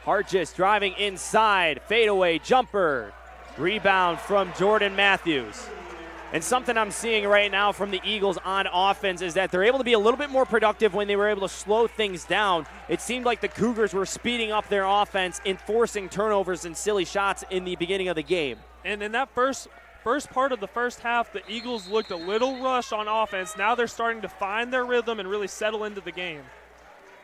Harkes driving inside, fadeaway jumper. Rebound from Jordan Matthews. And something I'm seeing right now from the Eagles on offense is that they're able to be a little bit more productive when they were able to slow things down. It seemed like the Cougars were speeding up their offense, enforcing turnovers and silly shots in the beginning of the game. And in that first part of the first half, the Eagles looked a little rushed on offense. Now they're starting to find their rhythm and really settle into the game.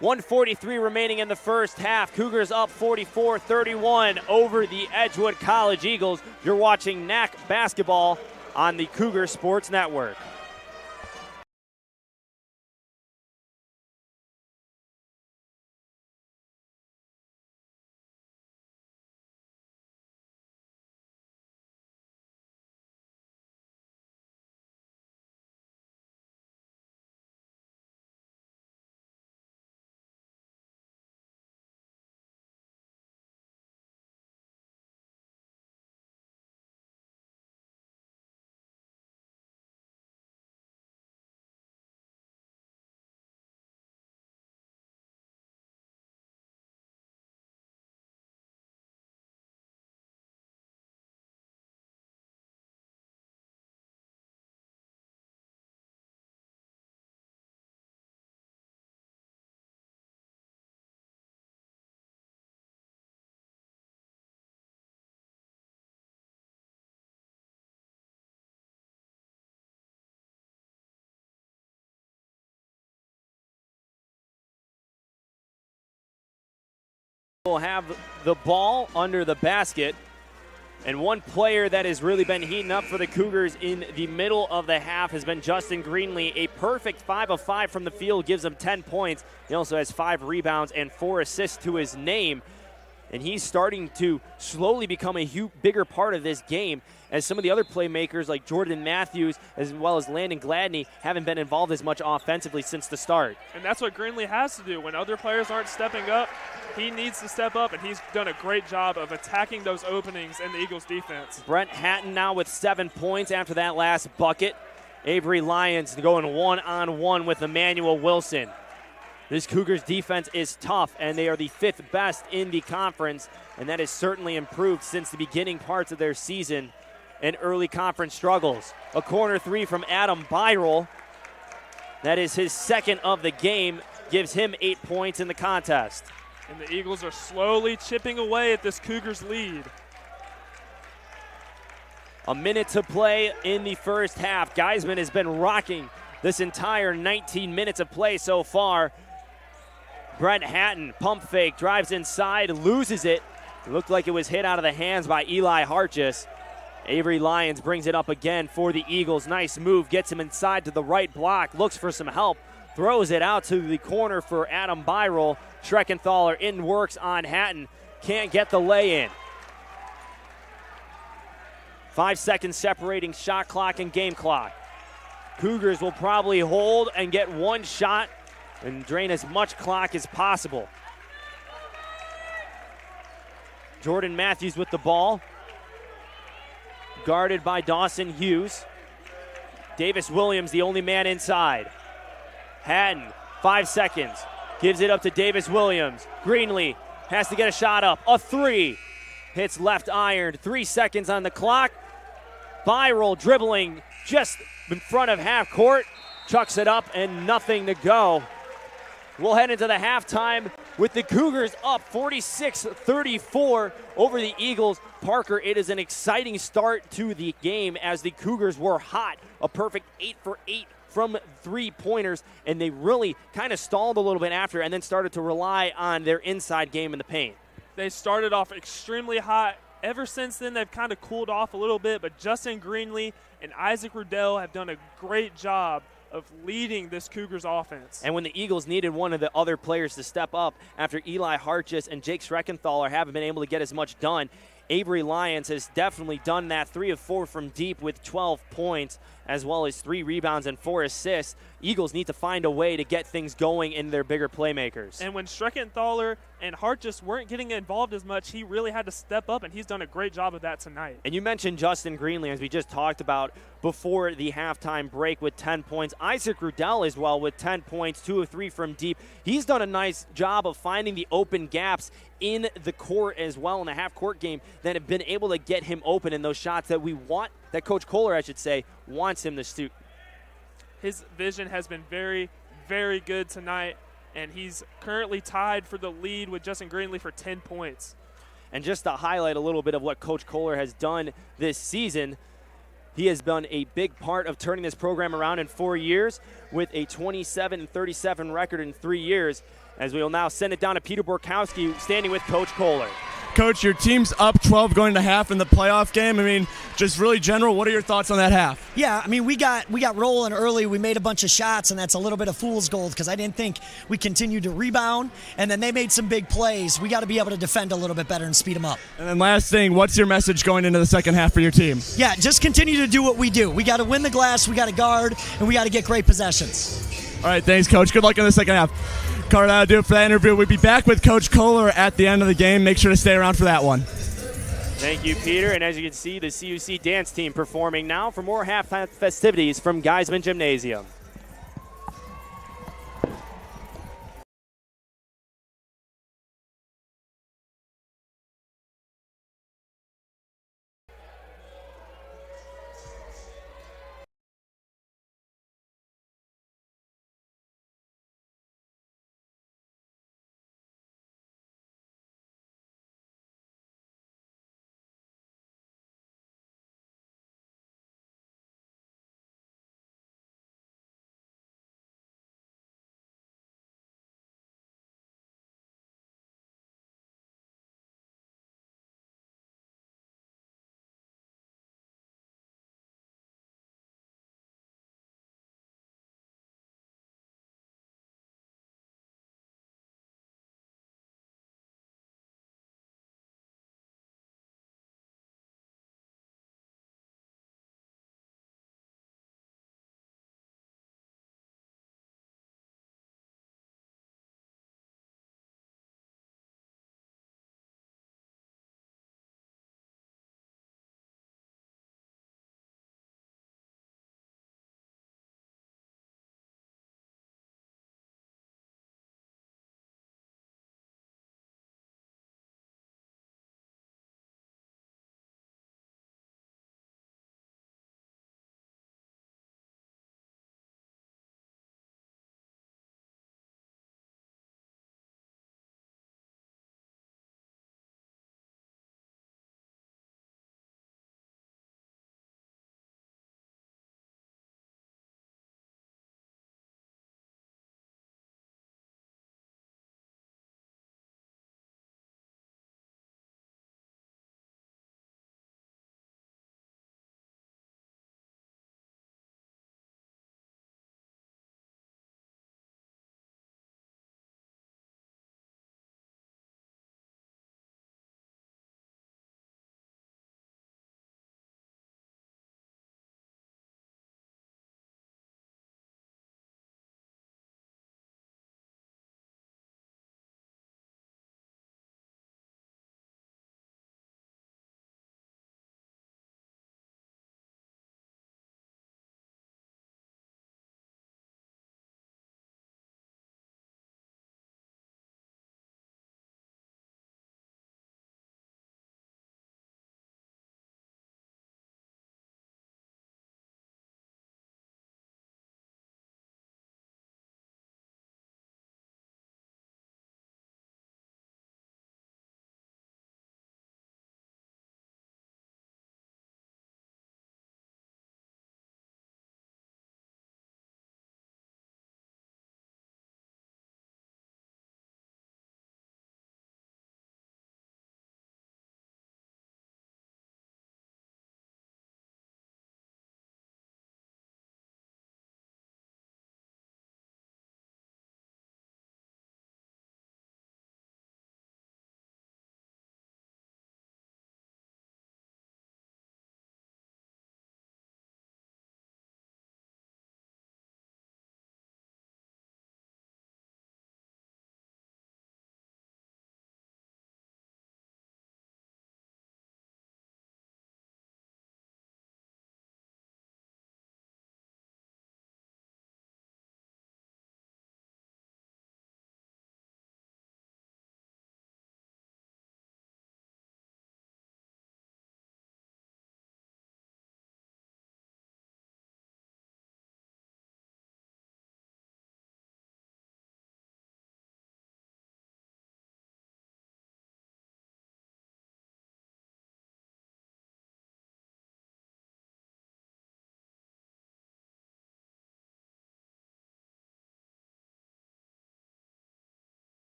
1:43 remaining in the first half. Cougars up 44-31 over the Edgewood College Eagles. You're watching NACC basketball on the Cougar Sports Network. Will have the ball under the basket, and one player that has really been heating up for the Cougars in the middle of the half has been Justin Greenlee. A perfect 5 of 5 from the field gives him 10 points. He also has 5 rebounds and 4 assists to his name, and he's starting to slowly become a bigger part of this game, as some of the other playmakers like Jordan Matthews as well as Landon Gladney haven't been involved as much offensively since the start. And that's what Greenlee has to do. When other players aren't stepping up, he needs to step up, and he's done a great job of attacking those openings in the Eagles' defense. Brent Hatton now with 7 points after that last bucket. Avery Lyons going one-on-one with Emmanuel Wilson. This Cougars defense is tough, and they are the 5th best in the conference, and that has certainly improved since the beginning parts of their season and early conference struggles. A corner 3 from Adam Byrol. That is his 2nd of the game, gives him 8 points in the contest. And the Eagles are slowly chipping away at this Cougars lead. A minute to play in the first half. Geisman has been rocking this entire 19 minutes of play so far. Brent Hatton, pump fake, drives inside, loses it. It looked like it was hit out of the hands by Eli Harkes. Avery Lyons brings it up again for the Eagles. Nice move, gets him inside to the right block, looks for some help, throws it out to the corner for Adam Byrol. Schreckenthaler in works on Hatton, can't get the lay-in. 5 seconds separating shot clock and game clock. Cougars will probably hold and get one shot and drain as much clock as possible. Jordan Matthews with the ball, guarded by Dawson Hughes. Davis Williams, the only man inside. Hatton 5 seconds. Gives it up to Davis Williams. Greenlee has to get a shot up. A three. Hits left iron. 3 seconds on the clock. Viral dribbling just in front of half court. Chucks it up and nothing to go. We'll head into the halftime with the Cougars up 46-34 over the Eagles. Parker, it is an exciting start to the game as the Cougars were hot. A perfect 8 for 8 from three-pointers, and they really kind of stalled a little bit after and then started to rely on their inside game in the paint. They started off extremely hot. Ever since then, they've kind of cooled off a little bit, but Justin Greenlee and Isaac Rudell have done a great job of leading this Cougars offense. And when the Eagles needed one of the other players to step up after Eli Hartjes and Jake Schreckenthaler haven't been able to get as much done, Avery Lyons has definitely done that. 3 of 4 from deep with 12 points, as well as 3 rebounds and 4 assists. Eagles need to find a way to get things going in their bigger playmakers. And when Schreckenthaler and Hart just weren't getting involved as much, he really had to step up, and he's done a great job of that tonight. And you mentioned Justin Greenlee, as we just talked about before the halftime break, with 10 points. Isaac Rudell as well with 10 points, 2 of 3 from deep. He's done a nice job of finding the open gaps in the court as well in the half-court game that have been able to get him open in those shots that we want, that Coach Kohler, I should say, wants him to shoot. His vision has been very, very good tonight, and he's currently tied for the lead with Justin Greenlee for 10 points. And just to highlight a little bit of what Coach Kohler has done this season, he has been a big part of turning this program around in 4 years with a 27-37 record in 3 years, as we will now send it down to Peter Borkowski standing with Coach Kohler. Coach, your team's up 12 going to half in the playoff game. I mean, just really general, what are your thoughts on that half? Yeah, I mean, we got rolling early. We made a bunch of shots, and that's a little bit of fool's gold because I didn't think we continued to rebound, and then they made some big plays. We got to be able to defend a little bit better and speed them up. And then last thing, what's your message going into the second half for your team? Yeah, just continue to do what we do. We got to win the glass, we got to guard, and we got to get great possessions. All right, thanks, Coach. Good luck in the second half. Carter, that'll do it for that interview. We'll be back with Coach Kohler at the end of the game. Make sure to stay around for that one. Thank you, Peter. And as you can see, the CUC dance team performing now for more halftime festivities from Geisman Gymnasium.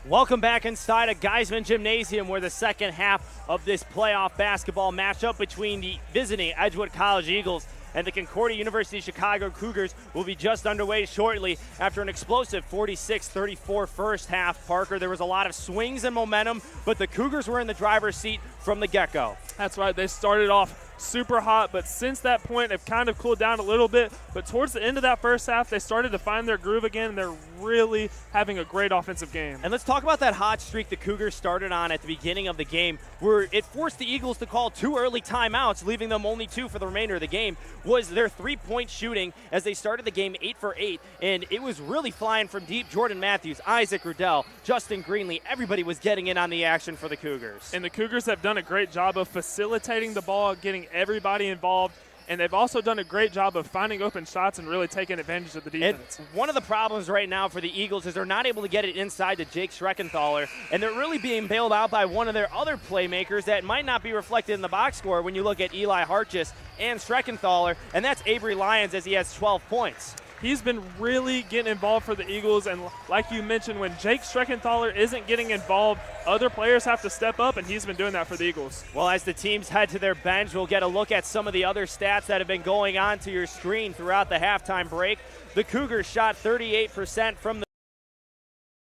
Welcome back inside a Geisman Gymnasium where the second half of this playoff basketball matchup between the visiting Edgewood College Eagles and the Concordia University Chicago Cougars will be just underway shortly after an explosive 46-34 first half. Parker, there was a lot of swings and momentum, but the Cougars were in the driver's seat from the get-go. That's right. They started off super hot, but since that point have kind of cooled down a little bit. But towards the end of that first half, they started to find their groove again, and they're really having a great offensive game. And let's talk about that hot streak the Cougars started on at the beginning of the game, where it forced the Eagles to call 2 early timeouts, leaving them only 2 for the remainder of the game, was their three-point shooting as they started the game 8 for 8, and it was really flying from deep. Jordan Matthews, Isaac Rudell, Justin Greenlee, everybody was getting in on the action for the Cougars. And the Cougars have done a great job of facilitating the ball, getting everybody involved, and they've also done a great job of finding open shots and really taking advantage of the defense. And one of the problems right now for the Eagles is they're not able to get it inside to Jake Schreckenthaler, and they're really being bailed out by one of their other playmakers that might not be reflected in the box score when you look at Eli Hartjes and Schreckenthaler, and that's Avery Lyons as he has 12 points. He's been really getting involved for the Eagles, and like you mentioned, when Jake Schreckenthaler isn't getting involved, other players have to step up, and he's been doing that for the Eagles. Well, as the teams head to their bench, we'll get a look at some of the other stats that have been going on to your screen throughout the halftime break. The Cougars shot 38% from the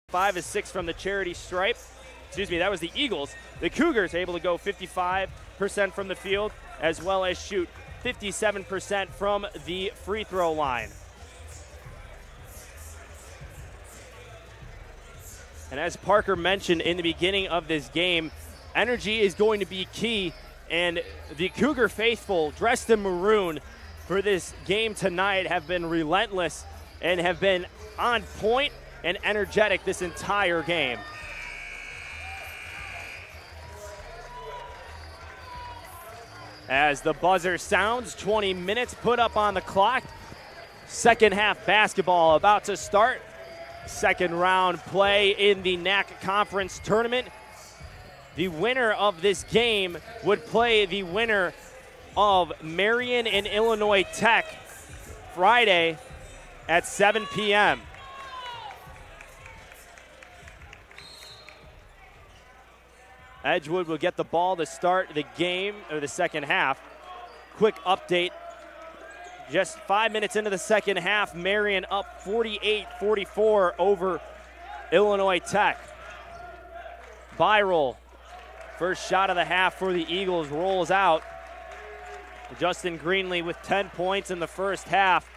5 of 6 from the charity stripe. Excuse me, that was the Eagles. The Cougars able to go 55% from the field, as well as shoot 57% from the free throw line. And as Parker mentioned in the beginning of this game, energy is going to be key, and the Cougar faithful dressed in maroon for this game tonight have been relentless and have been on point and energetic this entire game. As the buzzer sounds, 20 minutes put up on the clock. Second half basketball about to start. Second round play in the NACC conference tournament. The winner of this game would play the winner of Marion and Illinois Tech Friday at 7 p.m. Edgewood will get the ball to start the game, or the second half. Quick update. Just 5 minutes into the second half, Marion up 48-44 over Illinois Tech. Byroll, first shot of the half for the Eagles, rolls out. Justin Greenlee with 10 points in the first half,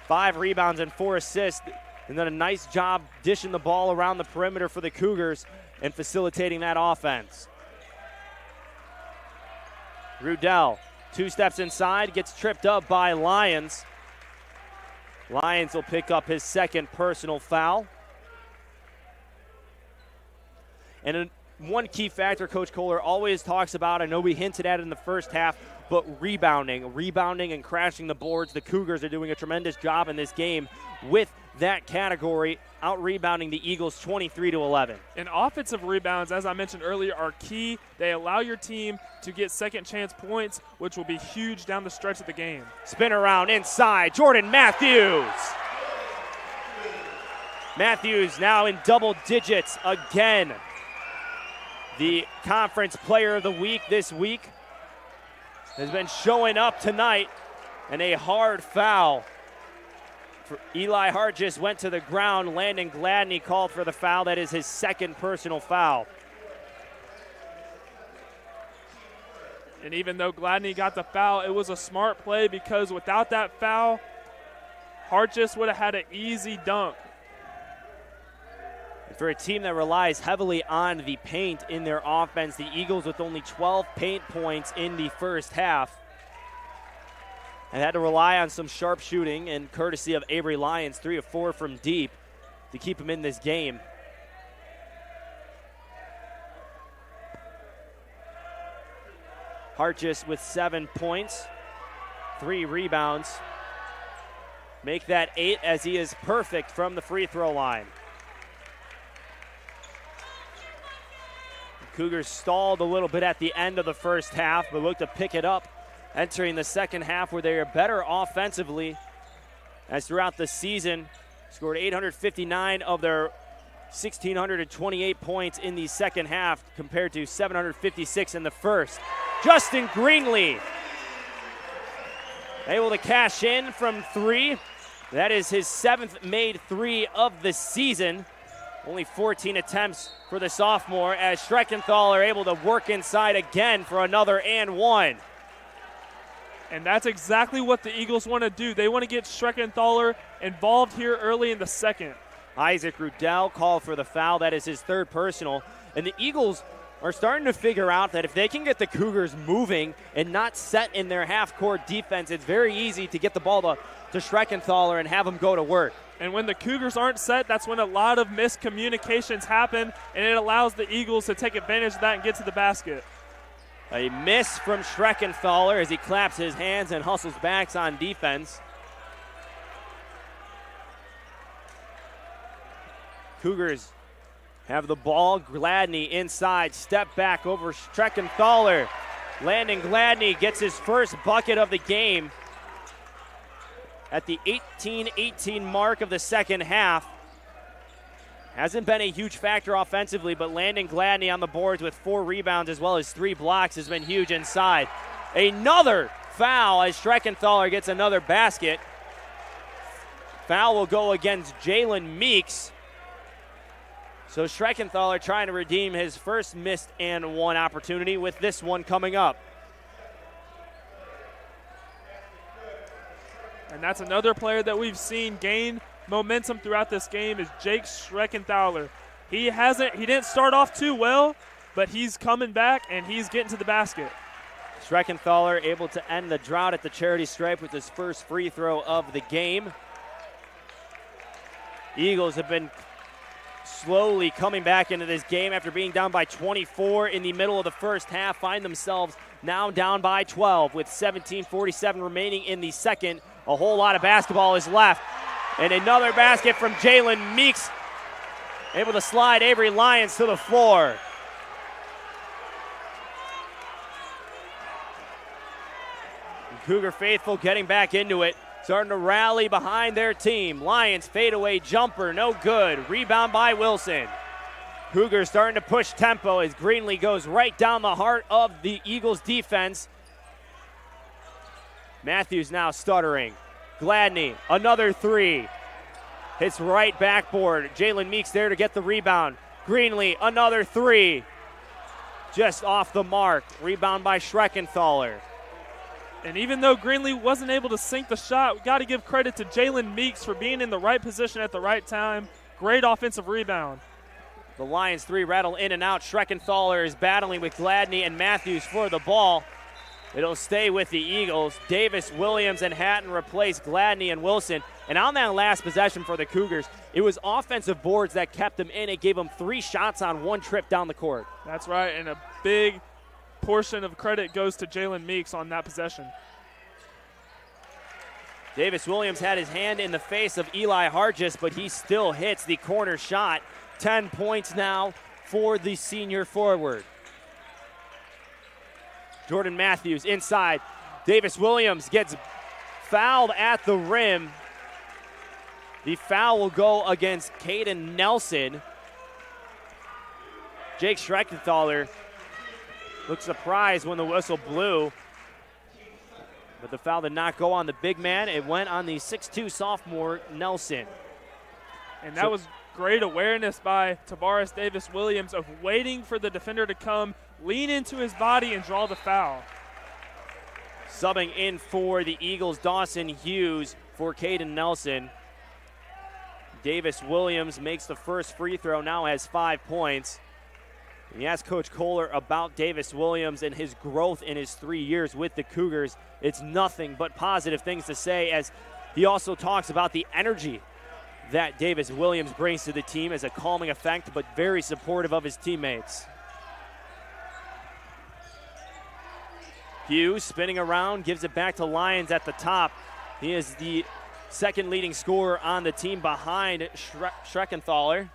5 rebounds and 4 assists, and then a nice job dishing the ball around the perimeter for the Cougars and facilitating that offense. Rudell, 2 steps inside, gets tripped up by Lyons. Lyons will pick up his second personal foul. And one key factor Coach Kohler always talks about, I know we hinted at it in the first half, but rebounding and crashing the boards. The Cougars are doing a tremendous job in this game with that category, out-rebounding the Eagles 23-11. And offensive rebounds, as I mentioned earlier, are key. They allow your team to get second chance points, which will be huge down the stretch of the game. Spin around inside, Jordan Matthews. Matthews now in double digits again. The conference player of the week this week has been showing up tonight, and a hard foul. Eli Hartjes went to the ground. Landon Gladney called for the foul. That is his second personal foul. And even though Gladney got the foul, it was a smart play because without that foul, Hartjes would have had an easy dunk. For a team that relies heavily on the paint in their offense, the Eagles with only 12 paint points in the first half, and had to rely on some sharp shooting and courtesy of Avery Lyons, 3 of 4 from deep to keep him in this game. Hartjes with 7 points, 3 rebounds. Make that 8 as he is perfect from the free throw line. The Cougars stalled a little bit at the end of the first half, but look to pick it up entering the second half where they are better offensively, as throughout the season scored 859 of their 1,628 points in the second half compared to 756 in the first. Justin Greenlee able to cash in from 3. That is his 7th made 3 of the season. Only 14 attempts for the sophomore as Schreckenthaler able to work inside again for another and 1. And that's exactly what the Eagles want to do. They want to get Schreckenthaler involved here early in the second. Isaac Rudell called for the foul. That is his 3rd personal. And the Eagles are starting to figure out that if they can get the Cougars moving and not set in their half-court defense, it's very easy to get the ball to Schreckenthaler and have them go to work. And when the Cougars aren't set, that's when a lot of miscommunications happen, and it allows the Eagles to take advantage of that and get to the basket. A miss from Schreckenthaler as he claps his hands and hustles backs on defense. Cougars have the ball. Gladney inside, step back over Schreckenthaler. Landon Gladney gets his first bucket of the game at the 18-18 mark of the second half. Hasn't been a huge factor offensively, but Landon Gladney on the boards with 4 rebounds as well as 3 blocks has been huge inside. Another foul as Schreckenthaler gets another basket. Foul will go against Jalen Meeks. So Schreckenthaler trying to redeem his first missed and 1 opportunity with this one coming up. And that's another player that we've seen gain momentum throughout this game is Jake Schreckenthaler. He didn't start off too well, but he's coming back and he's getting to the basket. Schreckenthaler able to end the drought at the charity stripe with his first free throw of the game. Eagles have been slowly coming back into this game after being down by 24 in the middle of the first half. Find themselves now down by 12 with 17:47 remaining in the second. A whole lot of basketball is left. And another basket from Jalen Meeks, able to slide Avery Lyons to the floor. Cougar faithful getting back into it, starting to rally behind their team. Lions fadeaway jumper, no good. Rebound by Wilson. Cougars starting to push tempo as Greenlee goes right down the heart of the Eagles defense. Matthews now stuttering. Gladney, another 3. Hits right backboard. Jalen Meeks there to get the rebound. Greenlee, another 3. Just off the mark. Rebound by Schreckenthaler. And even though Greenlee wasn't able to sink the shot, we got to give credit to Jalen Meeks for being in the right position at the right time. Great offensive rebound. The Lions 3 rattle in and out. Schreckenthaler is battling with Gladney and Matthews for the ball. It'll stay with the Eagles. Davis, Williams, and Hatton replace Gladney and Wilson. And on that last possession for the Cougars, it was offensive boards that kept them in. It gave them 3 shots on 1 trip down the court. That's right, and a big portion of credit goes to Jalen Meeks on that possession. Davis Williams had his hand in the face of Eli Hargis, but he still hits the corner shot. 10 points now for the senior forward. Jordan Matthews inside. Davis Williams gets fouled at the rim. The foul will go against Caden Nelson. Jake Schreckenthaler looked surprised when the whistle blew. But the foul did not go on the big man. It went on the 6'2 sophomore, Nelson. And that was great awareness by Tavares Davis Williams of waiting for the defender to come, lean into his body, and draw the foul. Subbing in for the Eagles, Dawson Hughes for Caden Nelson. Davis Williams makes the first free throw, now has 5 points. And you ask Coach Kohler about Davis Williams and his growth in his 3 years with the Cougars. It's nothing but positive things to say, as he also talks about the energy that Davis Williams brings to the team as a calming effect, but very supportive of his teammates. Hughes spinning around, gives it back to Lyons at the top. He is the second leading scorer on the team behind Schreckenthaler,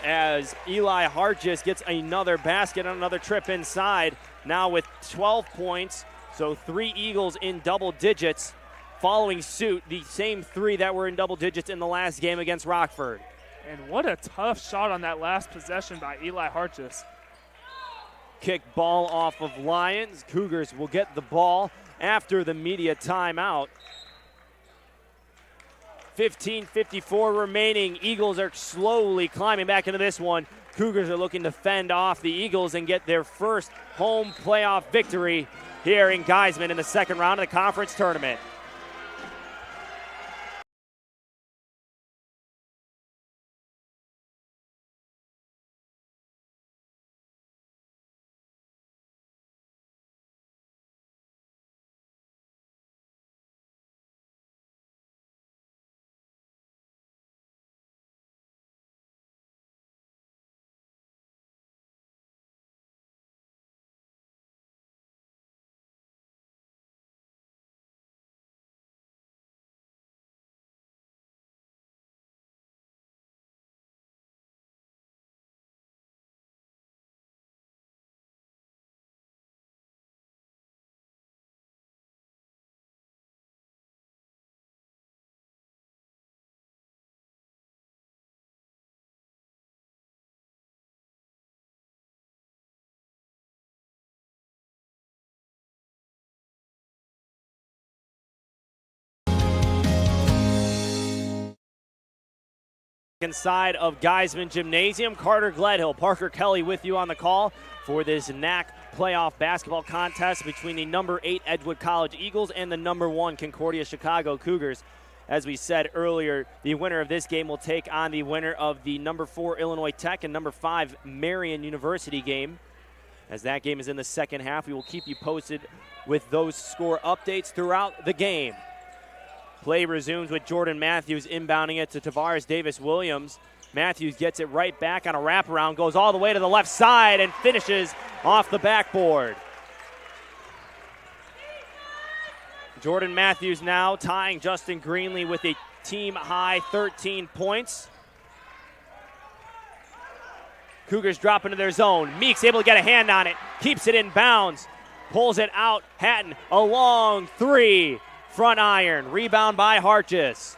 as Eli Hargis gets another basket on another trip inside, now with 12 points. So 3 Eagles in double digits, following suit, the same 3 that were in double digits in the last game against Rockford. And what a tough shot on that last possession by Eli Hartjes. Kick ball off of Lions. Cougars will get the ball after the media timeout. 15:54 remaining. Eagles are slowly climbing back into this one. Cougars are looking to fend off the Eagles and get their first home playoff victory here in Geisman in the second round of the conference tournament. Inside of Geisman Gymnasium, Carter Gledhill, Parker Kelly with you on the call for this NACC playoff basketball contest between the number 8 Edgewood College Eagles and the number 1 Concordia Chicago Cougars. As we said earlier, the winner of this game will take on the winner of the number 4 Illinois Tech and number 5 Marian University game. As that game is in the second half, we will keep you posted with those score updates throughout the game. Play resumes with Jordan Matthews inbounding it to Tavares Davis-Williams. Matthews gets it right back on a wraparound, goes all the way to the left side and finishes off the backboard. Jordan Matthews now tying Justin Greenlee with a team-high 13 points. Cougars drop into their zone. Meeks able to get a hand on it, keeps it in bounds, pulls it out. Hatton, a long three. Front iron, rebound by Hartjes.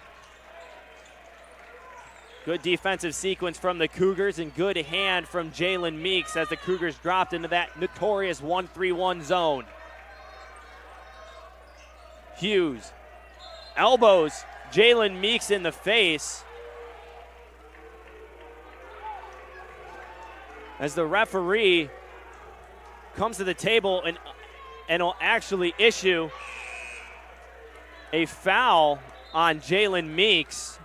Good defensive sequence from the Cougars and good hand from Jalen Meeks as the Cougars dropped into that notorious 1-3-1 zone. Hughes elbows Jalen Meeks in the face as the referee comes to the table and will actually issue a foul on Jalen Meeks.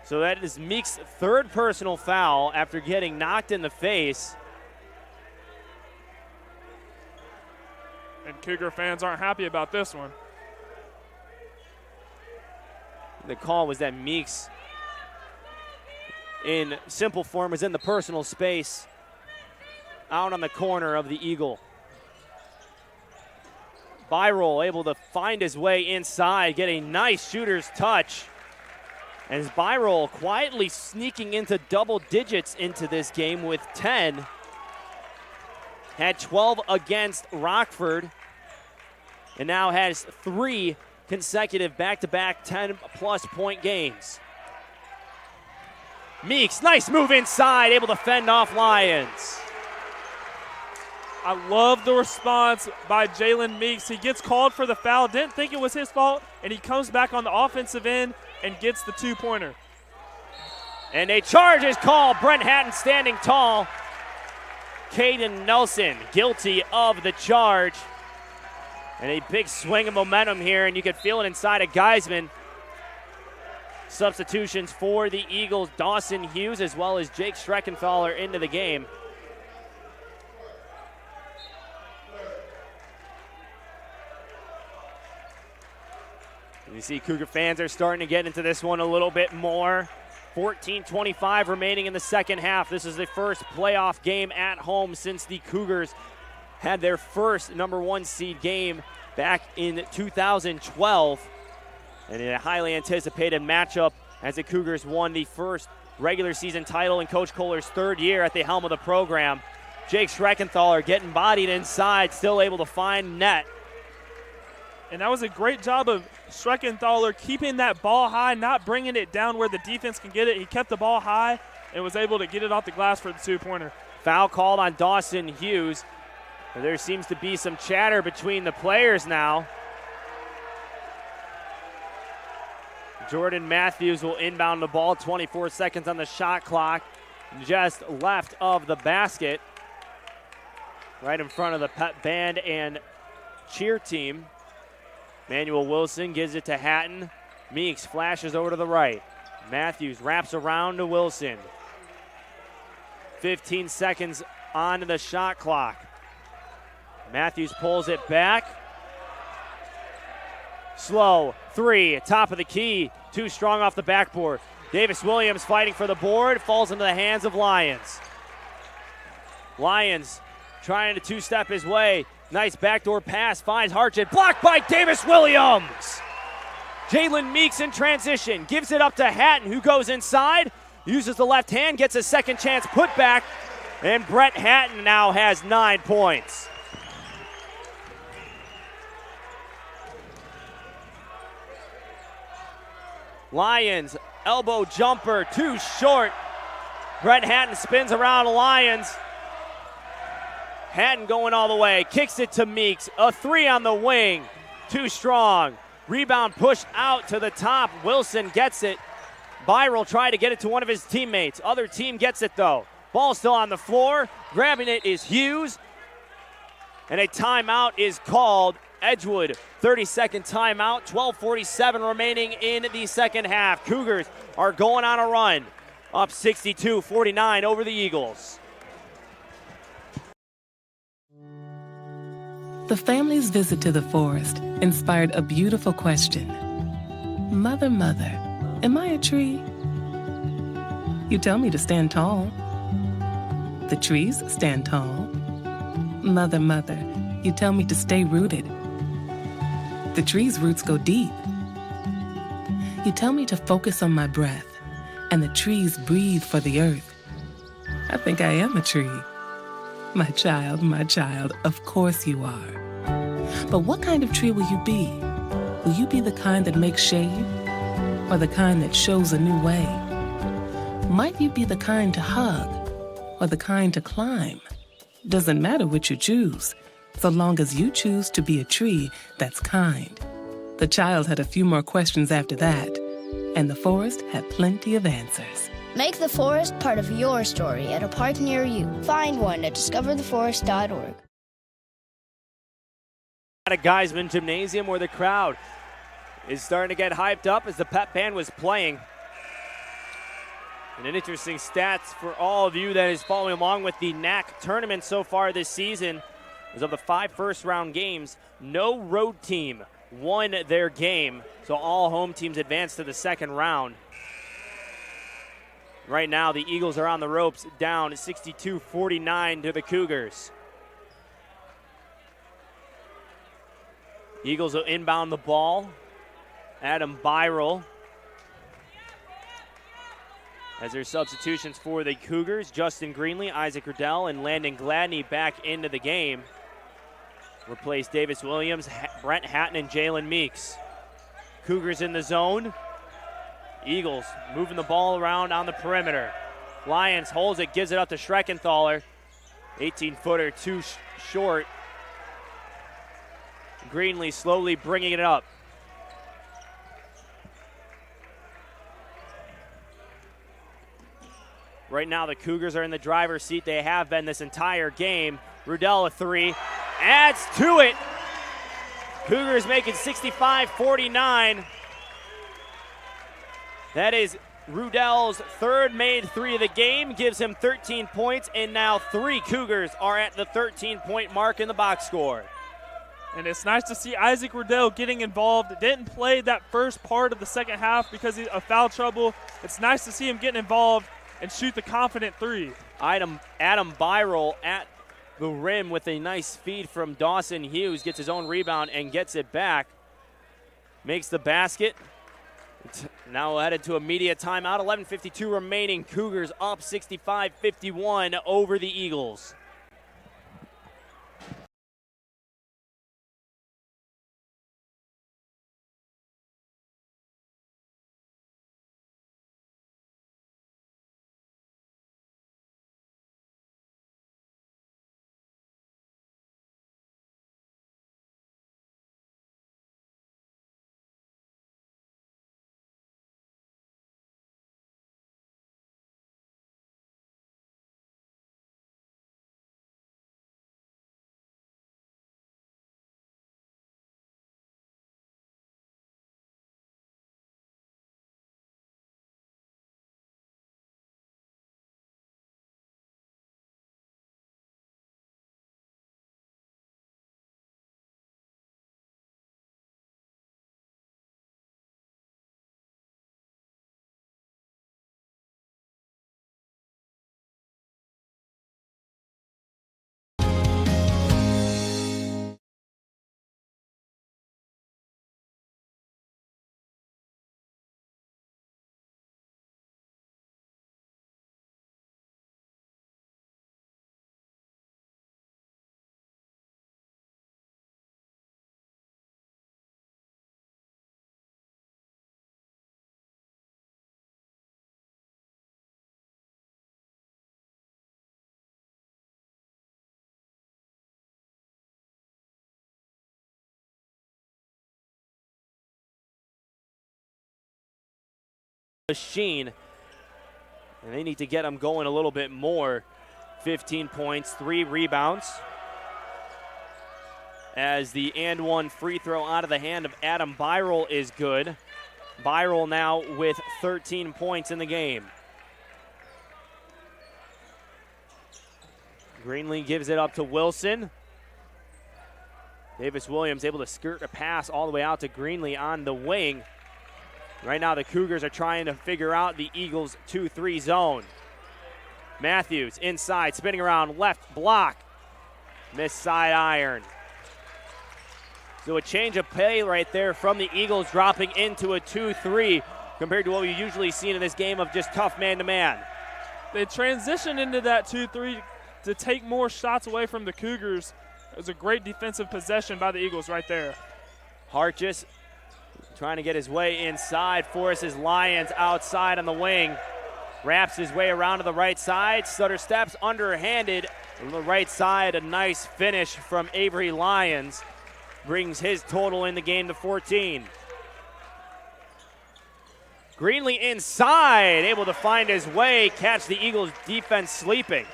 So that is Meeks' third personal foul after getting knocked in the face. And Cougar fans aren't happy about this one. The call was that Meeks, in simple form, was in the personal space out on the corner of the Eagle. Byrol able to find his way inside, get a nice shooter's touch. As Byrol quietly sneaking into double digits into this game with 10. Had 12 against Rockford and now has 3 consecutive back-to-back 10-plus point games. Meeks, nice move inside, able to fend off Lions. I love the response by Jalen Meeks. He gets called for the foul, didn't think it was his fault, and he comes back on the offensive end and gets the two-pointer. And a charge is called. Brent Hatton standing tall. Caden Nelson guilty of the charge. And a big swing of momentum here, and you can feel it inside of Geisman. Substitutions for the Eagles, Dawson Hughes as well as Jake Schreckenthaler into the game. You see Cougar fans are starting to get into this one a little bit more. 14:25 remaining in the second half. This is the first playoff game at home since the Cougars had their first number 1 seed game back in 2012. And in a highly anticipated matchup as the Cougars won the first regular season title in Coach Kohler's 3rd year at the helm of the program. Jake Schreckenthaler getting bodied inside, still able to find net. And that was a great job of Schreckenthaler keeping that ball high, not bringing it down where the defense can get it. He kept the ball high and was able to get it off the glass for the two-pointer. Foul called on Dawson Hughes. There seems to be some chatter between the players now. Jordan Matthews will inbound the ball. 24 seconds on the shot clock. Just left of the basket. Right in front of the pep band and cheer team. Manuel Wilson gives it to Hatton. Meeks flashes over to the right. Matthews wraps around to Wilson. 15 seconds on the shot clock. Matthews pulls it back. Slow, three, top of the key. Too strong off the backboard. Davis Williams fighting for the board, falls into the hands of Lyons. Lyons trying to two-step his way. Nice backdoor pass, finds Harchet, blocked by Davis Williams. Jalen Meeks in transition, gives it up to Hatton, who goes inside, uses the left hand, gets a second chance put back, and Brett Hatton now has 9 points. Lyons, elbow jumper, too short. Brett Hatton spins around Lyons. Hatton going all the way, kicks it to Meeks. A three on the wing, too strong. Rebound pushed out to the top. Wilson gets it. Byrell tried to get it to one of his teammates. Other team gets it though. Ball still on the floor. Grabbing it is Hughes. And a timeout is called. Edgewood, 30-second timeout. 12:47 remaining in the second half. Cougars are going on a run. Up 62-49 over the Eagles. The family's visit to the forest inspired a beautiful question. Mother, mother, am I a tree? You tell me to stand tall. The trees stand tall. Mother, mother, you tell me to stay rooted. The tree's roots go deep. You tell me to focus on my breath, and the trees breathe for the earth. I think I am a tree. My child, of course you are. But what kind of tree will you be? Will you be the kind that makes shade, or the kind that shows a new way? Might you be the kind to hug, or the kind to climb? Doesn't matter which you choose, so long as you choose to be a tree that's kind. The child had a few more questions after that, and the forest had plenty of answers. Make the forest part of your story at a park near you. Find one at discovertheforest.org. At a Geisman Gymnasium where the crowd is starting to get hyped up as the pep band was playing. And an interesting stats for all of you that is following along with the NACC tournament so far this season is of the 5 first-round games, no road team won their game, so all home teams advance to the second round. Right now, the Eagles are on the ropes, down 62-49 to the Cougars. Eagles will inbound the ball. Adam Byrell. As their substitutions for the Cougars, Justin Greenlee, Isaac Riddell, and Landon Gladney back into the game. Replace Davis Williams, Brett Hatton, and Jalen Meeks. Cougars in the zone. Eagles moving the ball around on the perimeter. Lyons holds it, gives it up to Schreckenthaler. 18-footer, too short. Greenlee slowly bringing it up. Right now, the Cougars are in the driver's seat. They have been this entire game. Rudell a three, adds to it. Cougars make it 65-49. That is Rudell's third made three of the game, gives him 13 points, and now 3 Cougars are at the 13-point mark in the box score. And it's nice to see Isaac Riddell getting involved. Didn't play that first part of the second half because of foul trouble. It's nice to see him getting involved and shoot the confident three. Adam Byrell at the rim with a nice feed from Dawson Hughes. Gets his own rebound and gets it back. Makes the basket. Now headed to a media timeout. 11:52 remaining. Cougars up 65-51 over the Eagles. machine, and they need to get them going a little bit more. 15 points, 3 rebounds. As the and one free throw out of the hand of Adam Byrell is good. Byrell now with 13 points in the game. Greenlee gives it up to Wilson. Davis Williams able to skirt a pass all the way out to Greenlee on the wing. Right now the Cougars are trying to figure out the Eagles 2-3 zone. Matthews inside, spinning around, left block. Missed side iron. So a change of play right there from the Eagles, dropping into a 2-3 compared to what we usually see in this game of just tough man-to-man. They transitioned into that 2-3 to take more shots away from the Cougars. It was a great defensive possession by the Eagles right there. Hartjes trying to get his way inside, forces Lyons outside on the wing. Wraps his way around to the right side. Sutter steps underhanded on the right side. A nice finish from Avery Lyons. Brings his total in the game to 14. Greenlee inside, able to find his way, catch the Eagles defense sleeping.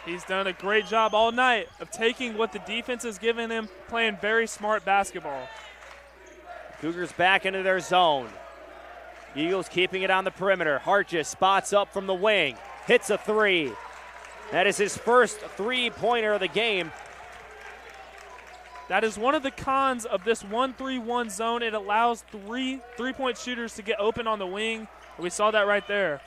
He's done a great job all night of taking what the defense has given him, playing very smart basketball. Cougars back into their zone. Eagles keeping it on the perimeter. Hartjes spots up from the wing, hits a 3. That is his first 3-pointer of the game. That is one of the cons of this 1-3-1 zone. It allows three-point shooters to get open on the wing. We saw that right there.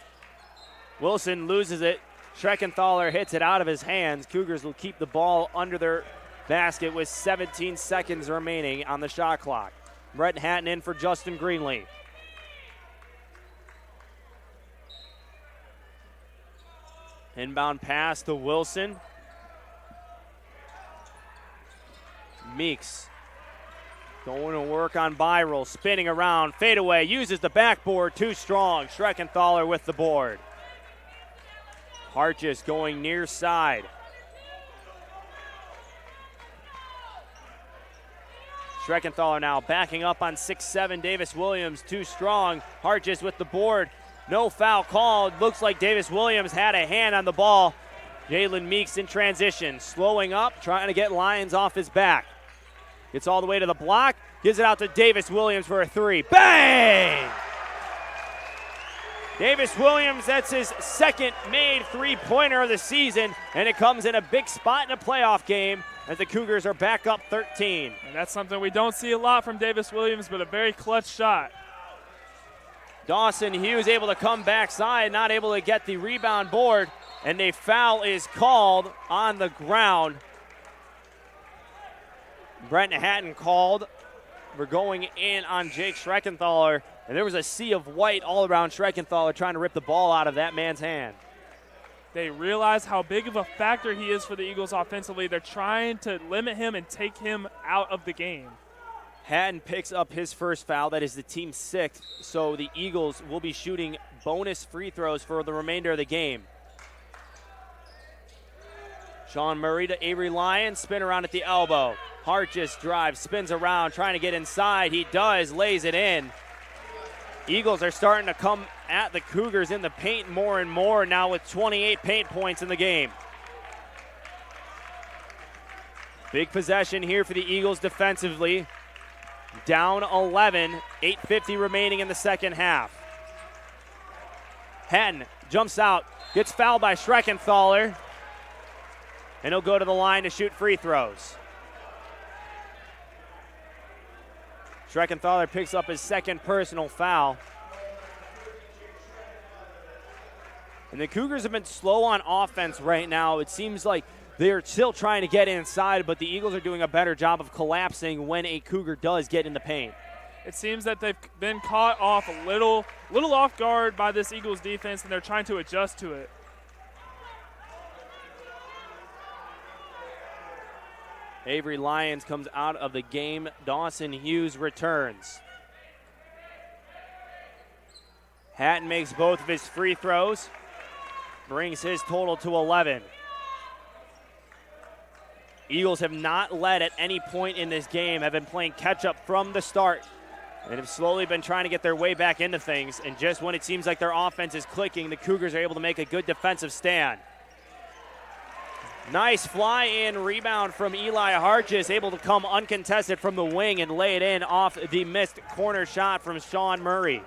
Wilson loses it. Schreckenthaler hits it out of his hands. Cougars will keep the ball under their basket with 17 seconds remaining on the shot clock. Brett Hatton in for Justin Greenlee. Inbound pass to Wilson. Meeks going to work on Byrell, spinning around, fadeaway, uses the backboard, too strong. Schreckenthaler with the board. Hartjes going near side. Schreckenthaler now backing up on 6'7". Davis Williams too strong. Hartjes with the board. No foul called. Looks like Davis Williams had a hand on the ball. Jalen Meeks in transition, slowing up, trying to get Lyons off his back. Gets all the way to the block, gives it out to Davis Williams for a 3. Bang! Davis Williams, that's his second made 3-pointer of the season, and it comes in a big spot in a playoff game as the Cougars are back up 13. And that's something we don't see a lot from Davis Williams, but a very clutch shot. Dawson Hughes able to come backside, not able to get the rebound board, and a foul is called on the ground. Brent Hatton called. We're going in on Jake Schreckenthaler, and there was a sea of white all around Schreckenthaler trying to rip the ball out of that man's hand. They realize how big of a factor he is for the Eagles offensively. They're trying to limit him and take him out of the game. Hatton picks up his first foul. That is the team's 6th, so the Eagles will be shooting bonus free throws for the remainder of the game. Sean Murray to Avery Lyons, spin around at the elbow. Hartjes drives, spins around, trying to get inside. He does, lays it in. Eagles are starting to come at the Cougars in the paint more and more now with 28 paint points in the game. Big possession here for the Eagles defensively. Down 11, 8:50 remaining in the second half. Hatton jumps out, gets fouled by Schreckenthaler, and he'll go to the line to shoot free throws. Schreckenthaler picks up his second personal foul. And the Cougars have been slow on offense right now. It seems like they're still trying to get inside, but the Eagles are doing a better job of collapsing when a Cougar does get in the paint. It seems that they've been caught off a little off guard by this Eagles defense, and they're trying to adjust to it. Avery Lyons comes out of the game. Dawson Hughes returns. Hatton makes both of his free throws, brings his total to 11. Eagles have not led at any point in this game, have been playing catch-up from the start. and have slowly been trying to get their way back into things. And just when it seems like their offense is clicking, the Cougars are able to make a good defensive stand. Nice fly-in rebound from Eli Hargis, able to come uncontested from the wing and lay it in off the missed corner shot from Sean Murray.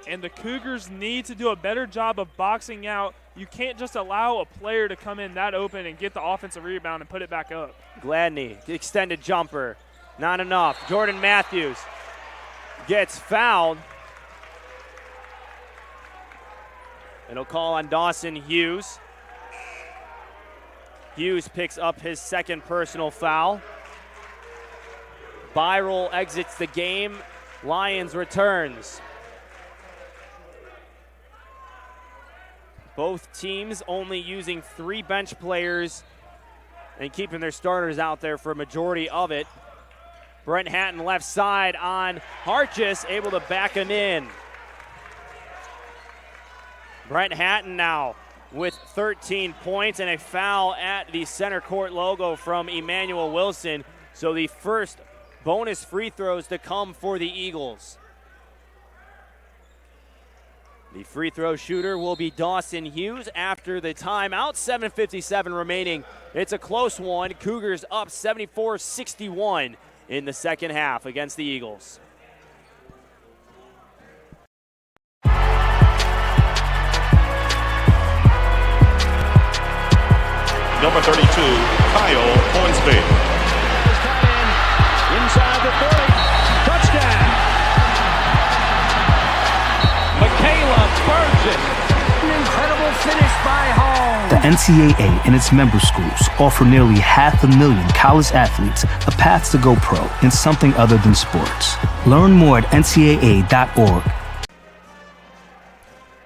And the Cougars need to do a better job of boxing out. You can't just allow a player to come in that open and get the offensive rebound and put it back up. Gladney, the extended jumper, not enough. Jordan Matthews gets fouled. It'll call on Dawson Hughes. Hughes picks up his second personal foul. Byrol exits the game. Lyons returns. Both teams only using 3 bench players and keeping their starters out there for a majority of it. Brent Hatton left side on Hargis, able to back him in. Brent Hatton now with 13 points and a foul at the center court logo from Emmanuel Wilson. So the first bonus free throws to come for the Eagles. The free throw shooter will be Dawson Hughes after the timeout. 7:57 remaining. It's a close one. Cougars up 74-61 in the second half against the Eagles. Number 32, Kyle Hornsby. Inside the 30. Touchdown. Michaela Burgess. An incredible finish by Hall. The NCAA and its member schools offer nearly 500,000 college athletes a path to go pro in something other than sports. Learn more at ncaa.org.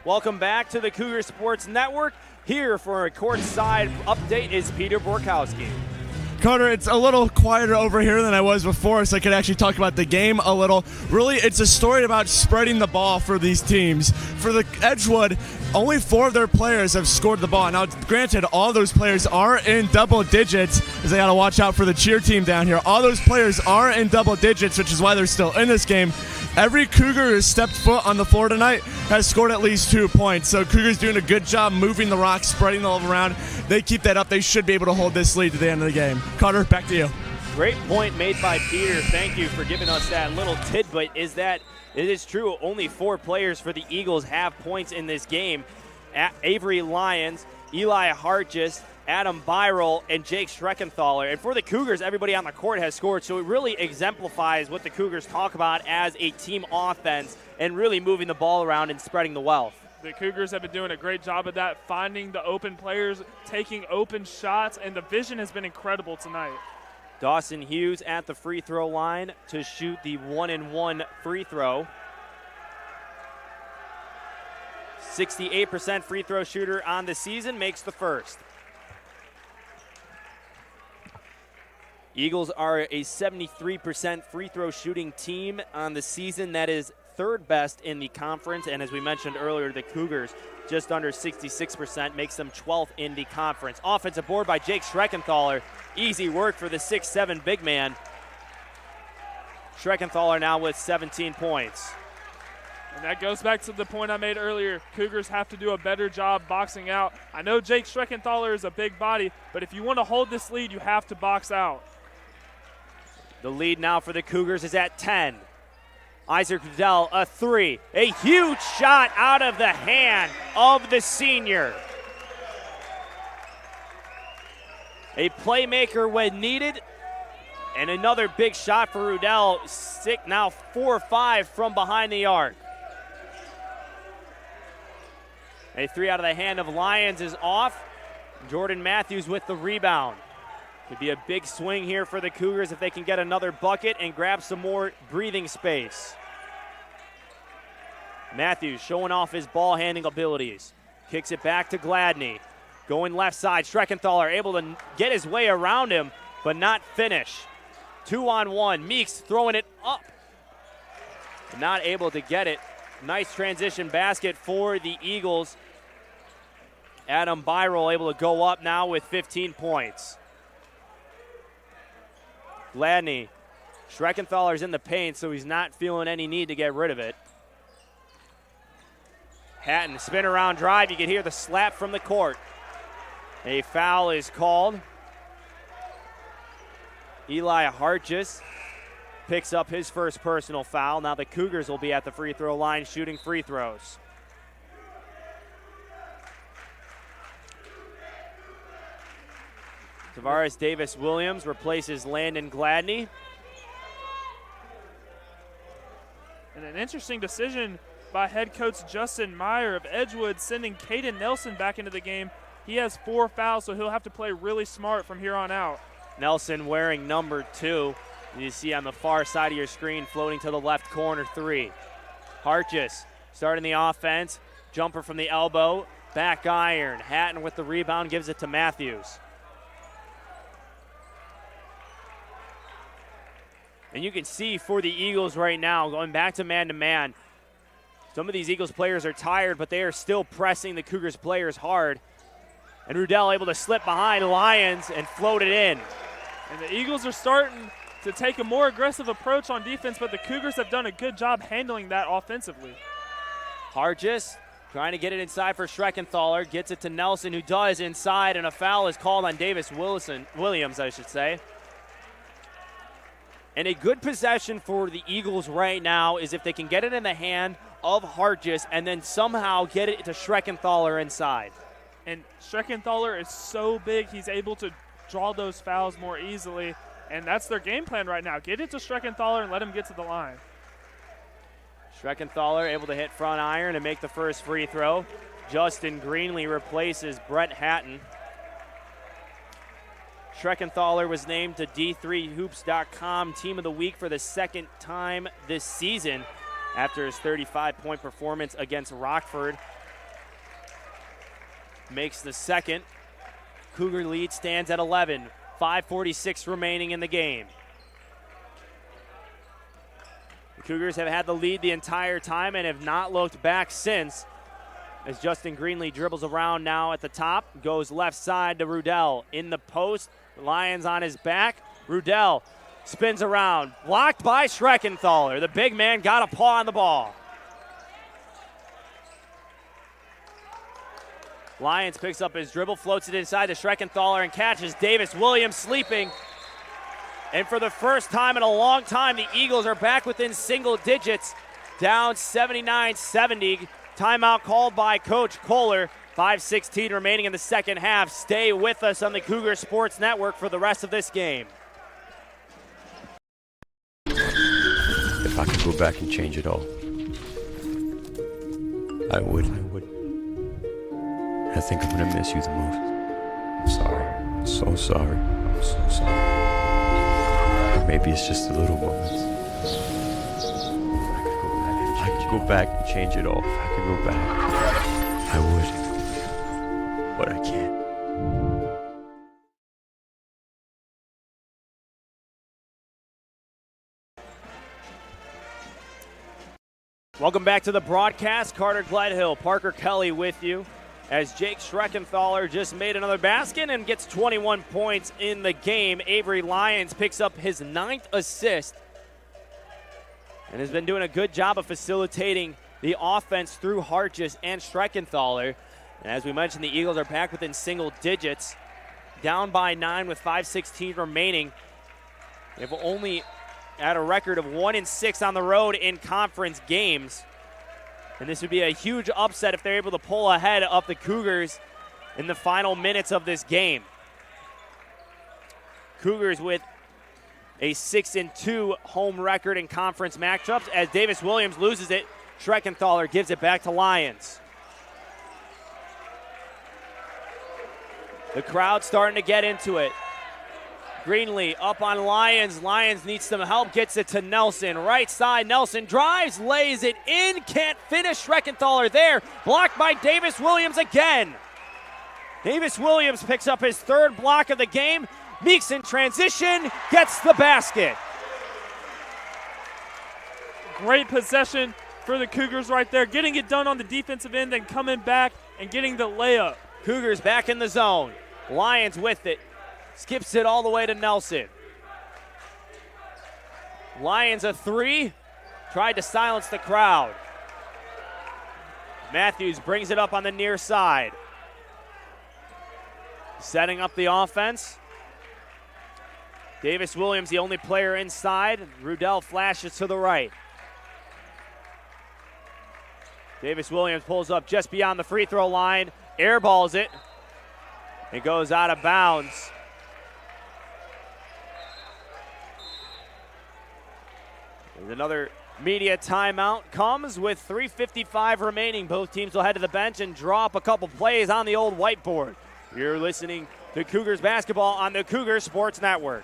Welcome back to the Cougar Sports Network. Here for a courtside update is Peter Borkowski. Carter, it's a little quieter over here than I was before, so I could actually talk about the game a little. Really, it's a story about spreading the ball for these teams. For the Edgewood, only 4 of their players have scored the ball. Now, granted, all those players are in double digits, as they got to watch out for the cheer team down here. All those players are in double digits, which is why they're still in this game. Every Cougar who has stepped foot on the floor tonight has scored at least 2 points. So Cougars doing a good job moving the rock, spreading the ball around. They keep that up. They should be able to hold this lead to the end of the game. Carter, back to you. Great point made by Peter. Thank you for giving us that little tidbit. Is that it is true, only 4 players for the Eagles have points in this game. Avery Lyons, Eli Hargis, Adam Byrol, and Jake Schreckenthaler. And for the Cougars, everybody on the court has scored, so it really exemplifies what the Cougars talk about as a team offense and really moving the ball around and spreading the wealth. The Cougars have been doing a great job of that, finding the open players, taking open shots, and the vision has been incredible tonight. Dawson Hughes at the free throw line to shoot the 1-and-1 free throw. 68% free throw shooter on the season, makes the first. Eagles are a 73% free throw shooting team on the season. That is 3rd best in the conference. And as we mentioned earlier, the Cougars just under 66%, makes them 12th in the conference. Offensive board by Jake Schreckenthaler. Easy work for the 6'7" big man. Schreckenthaler now with 17 points. And that goes back to the point I made earlier. Cougars have to do a better job boxing out. I know Jake Schreckenthaler is a big body, but if you want to hold this lead, you have to box out. The lead now for the Cougars is at 10. Isaac Riddell, a 3. A huge shot out of the hand of the senior. A playmaker when needed. And another big shot for Riddell. Now 4-5 from behind the arc. A 3 out of the hand of Lyons is off. Jordan Matthews with the rebound. Could be a big swing here for the Cougars if they can get another bucket and grab some more breathing space. Matthews showing off his ball handling abilities. Kicks it back to Gladney. Going left side, Schreckenthaler able to get his way around him, but not finish. 2-on-1, Meeks throwing it up. Not able to get it. Nice transition basket for the Eagles. Adam Byrol able to go up now with 15 points. Gladney Schreckenthaler's in the paint, so he's not feeling any need to get rid of it. Hatton, spin around drive. You can hear the slap from the court. A foul is called. Eli Hartjes picks up his first personal foul. Now the Cougars will be at the free throw line shooting free throws. Tavares Davis-Williams replaces Landon Gladney. And an interesting decision by head coach Justin Meyer of Edgewood, sending Caden Nelson back into the game. He has 4 fouls, so he'll have to play really smart from here on out. Nelson wearing number 2. You see on the far side of your screen, floating to the left corner 3. Hartjes starting the offense. Jumper from the elbow. Back iron. Hatton with the rebound, gives it to Matthews. And you can see for the Eagles right now, going back to man-to-man, some of these Eagles players are tired, but they are still pressing the Cougars players hard. And Rudell able to slip behind Lyons and float it in. And the Eagles are starting to take a more aggressive approach on defense, but the Cougars have done a good job handling that offensively. Hartjes trying to get it inside for Schreckenthaler, gets it to Nelson, who does inside, and a foul is called on Williams, I should say. And a good possession for the Eagles right now is if they can get it in the hand of Hartjes and then somehow get it to Schreckenthaler inside. And Schreckenthaler is so big, he's able to draw those fouls more easily, and that's their game plan right now. Get it to Schreckenthaler and let him get to the line. Schreckenthaler able to hit front iron and make the first free throw. Justin Greenlee replaces Brett Hatton. Schreckenthaler was named to D3Hoops.com Team of the Week for the second time this season after his 35-point performance against Rockford. Makes the second. Cougar lead stands at 11. 5:46 remaining in the game. The Cougars have had the lead the entire time and have not looked back since, as Justin Greenlee dribbles around now at the top, goes left side to Rudell. In the post, Lyons on his back. Rudell spins around, blocked by Schreckenthaler. The big man got a paw on the ball. Lyons picks up his dribble, floats it inside to Schreckenthaler and catches Davis-Williams sleeping. And for the first time in a long time, the Eagles are back within single digits, down 79-70. Timeout called by Coach Kohler. 5:16 remaining in the second half. Stay with us on the Cougar Sports Network for the rest of this game. If I could go back and change it all, I would. I think I'm gonna miss you the most. I'm sorry. I'm so sorry. I'm so sorry. Maybe it's just the little moments. If I could go back and change it all. If I could go back, I would. But I can't. Welcome back to the broadcast. Carter Gledhill, Parker Kelly with you, as Jake Schreckenthaler just made another basket and gets 21 points in the game. Avery Lyons picks up his 9th assist and has been doing a good job of facilitating the offense through Hartjes and Schreckenthaler. And as we mentioned, the Eagles are back within single digits, down by 9 with 5:16 remaining. They've only had a record of 1-6 on the road in conference games. And this would be a huge upset if they're able to pull ahead of the Cougars in the final minutes of this game. Cougars with a 6-2 home record in conference matchups. As Davis-Williams loses it, Schreckenthaler gives it back to Lyons. The crowd starting to get into it. Greenlee up on Lyons. Lyons needs some help, gets it to Nelson. Right side, Nelson drives, lays it in, can't finish. Schreckenthaler there, blocked by Davis-Williams again. Davis-Williams picks up his 3rd block of the game. Meeks in transition, gets the basket. Great possession for the Cougars right there, getting it done on the defensive end, then coming back and getting the layup. Cougars back in the zone. Lyons with it. Skips it all the way to Nelson. Lions a three. Tried to silence the crowd. Matthews brings it up on the near side. Setting up the offense. Davis Williams, the only player inside. Rudell flashes to the right. Davis Williams pulls up just beyond the free throw line. Airballs it. It goes out of bounds. There's another media timeout comes with 3:55 remaining. Both teams will head to the bench and draw up a couple plays on the old whiteboard. You're listening to Cougars basketball on the Cougars Sports Network.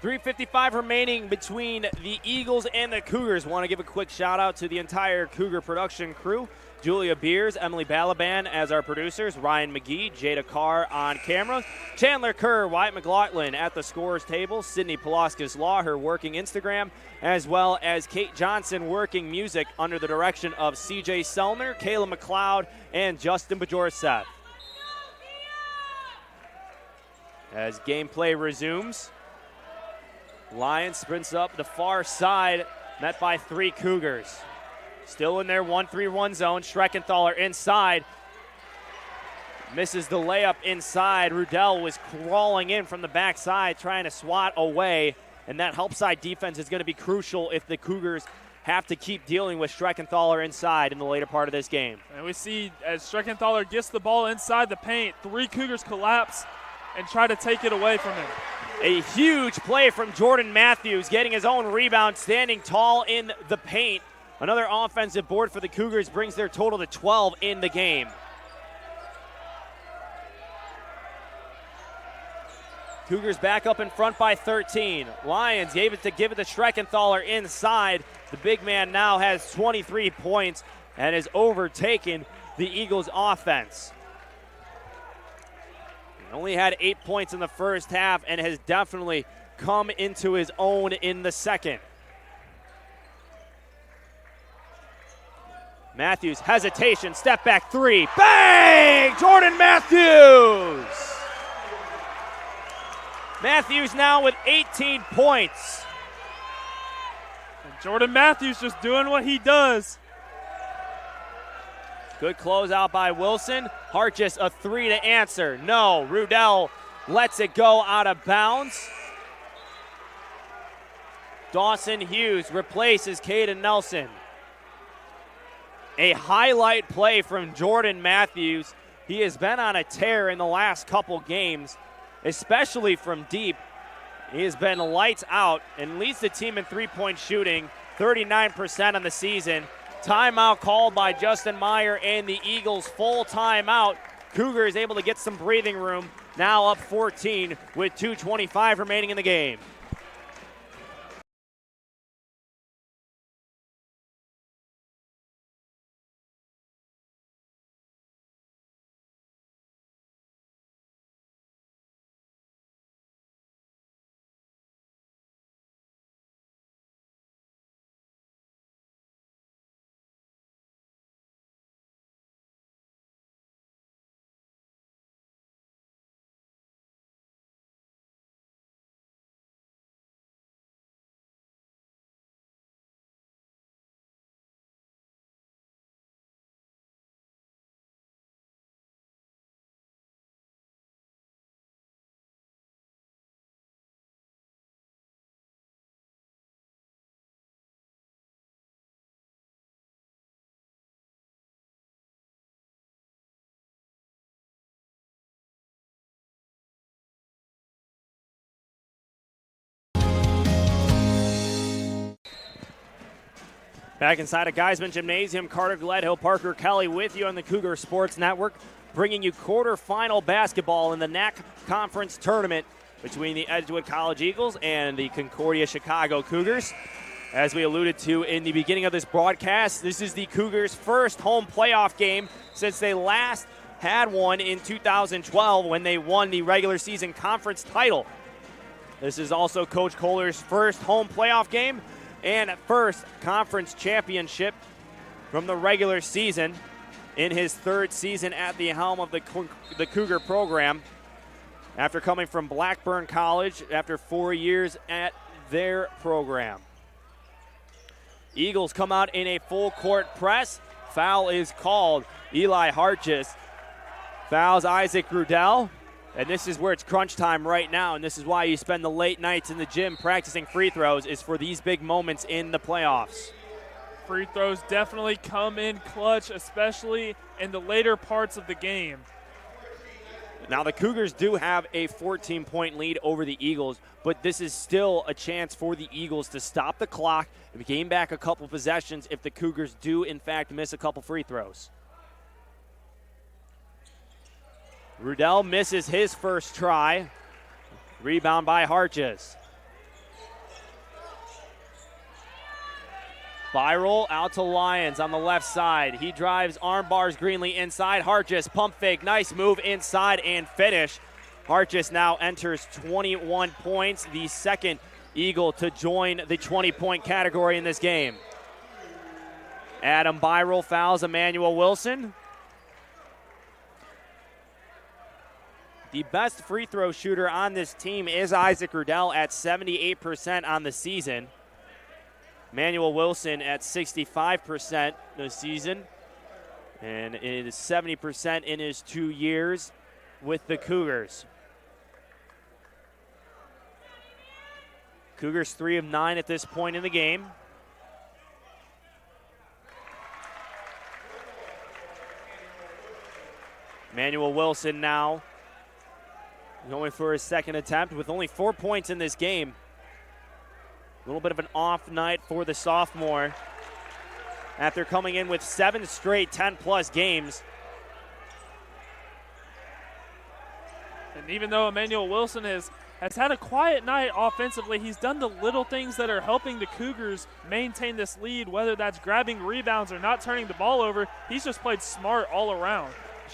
.355 remaining between the Eagles and the Cougars. Want to give a quick shout out to the entire Cougar production crew. Julia Beers, Emily Balaban as our producers, Ryan McGee, Jada Carr on camera, Chandler Kerr, Wyatt McLaughlin at the scorers table, Sydney Pulaskis Law, her working Instagram, as well as Kate Johnson working music under the direction of CJ Selner, Kayla McLeod, and Justin Bajorsev. As gameplay resumes, Lions sprints up the far side, met by 3 Cougars. Still in their 1-3-1 zone. Schreckenthaler inside. Misses the layup inside. Rudell was crawling in from the backside, trying to swat away. And that help side defense is going to be crucial if the Cougars have to keep dealing with Schreckenthaler inside in the later part of this game. And we see as Schreckenthaler gets the ball inside the paint, 3 Cougars collapse and try to take it away from him. A huge play from Jordan Matthews, getting his own rebound, standing tall in the paint. Another offensive board for the Cougars brings their total to 12 in the game. Cougars back up in front by 13. Lions give it to Schreckenthaler inside. The big man now has 23 points and has overtaken the Eagles offense. Only had 8 points in the first half and has definitely come into his own in the second. Matthews, hesitation, step back 3, bang! Jordan Matthews! Matthews now with 18 points. And Jordan Matthews just doing what he does. Good closeout by Wilson. Hartjes a 3 to answer. No, Rudell lets it go out of bounds. Dawson Hughes replaces Caden Nelson. A highlight play from Jordan Matthews. He has been on a tear in the last couple games, especially from deep. He has been lights out and leads the team in three-point shooting, 39% on the season. Timeout called by Justin Meyer and the Eagles. Full timeout. Cougars able to get some breathing room. Now up 14 with 2:25 remaining in the game. Back inside of Geisman Gymnasium, Carter Gledhill, Parker Kelly with you on the Cougar Sports Network, bringing you quarterfinal basketball in the NACC Conference Tournament between the Edgewood College Eagles and the Concordia Chicago Cougars. As we alluded to in the beginning of this broadcast, this is the Cougars' first home playoff game since they last had one in 2012 when they won the regular season conference title. This is also Coach Kohler's first home playoff game and first conference championship from the regular season in his third season at the helm of the Cougar program after coming from Blackburn College after 4 years at their program. Eagles come out in a full court press. Foul is called. Eli Hartjes fouls Isaac Rudell. And this is where it's crunch time right now, and this is why you spend the late nights in the gym practicing free throws, is for these big moments in the playoffs. Free throws definitely come in clutch, especially in the later parts of the game. Now the Cougars do have a 14-point lead over the Eagles, but this is still a chance for the Eagles to stop the clock and gain back a couple possessions if the Cougars do, in fact, miss a couple free throws. Rudell misses his first try. Rebound by Hartjes. Spiral out to Lyons on the left side. He drives, arm bars Greenlee inside. Hartjes, pump fake, nice move inside and finish. Hartjes now enters 21 points, the second Eagle to join the 20-point category in this game. Adam Byrell fouls Emmanuel Wilson. The best free throw shooter on this team is Isaac Rudell at 78% on the season. Emmanuel Wilson at 65% this season. And it is 70% in his 2 years with the Cougars. Cougars 3 of 9 at this point in the game. Emmanuel Wilson now going for his second attempt with only 4 points in this game. A little bit of an off night for the sophomore after coming in with 7 straight 10-plus games. And even though Emmanuel Wilson has had a quiet night offensively, he's done the little things that are helping the Cougars maintain this lead, whether that's grabbing rebounds or not turning the ball over. He's just played smart all around.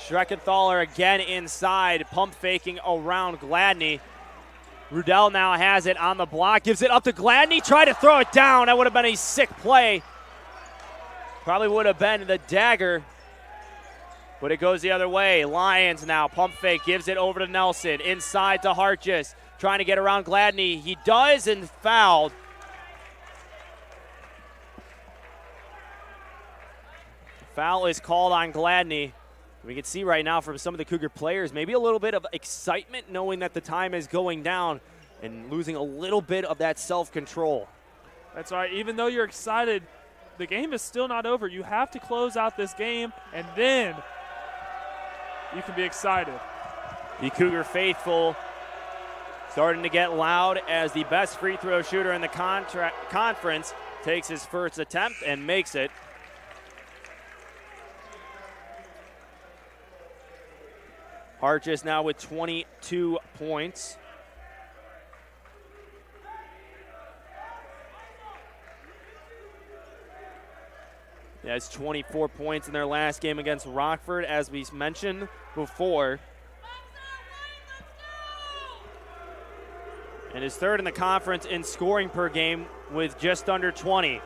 Schreckenthaler again inside, pump faking around Gladney. Rudell now has it on the block, gives it up to Gladney, try to throw it down. That would have been a sick play. Probably would have been the dagger, but it goes the other way. Lyons now, pump fake, gives it over to Nelson, inside to Hartjes, trying to get around Gladney. He does, and fouled. Foul is called on Gladney. We can see right now from some of the Cougar players maybe a little bit of excitement knowing that the time is going down and losing a little bit of that self-control. That's right. Even though you're excited, the game is still not over. You have to close out this game, and then you can be excited. The Cougar faithful starting to get loud as the best free throw shooter in the conference takes his first attempt and makes it. Hartjes now with 22 points. He has 24 points in their last game against Rockford, as we mentioned before. And is third in the conference in scoring per game with just under 20.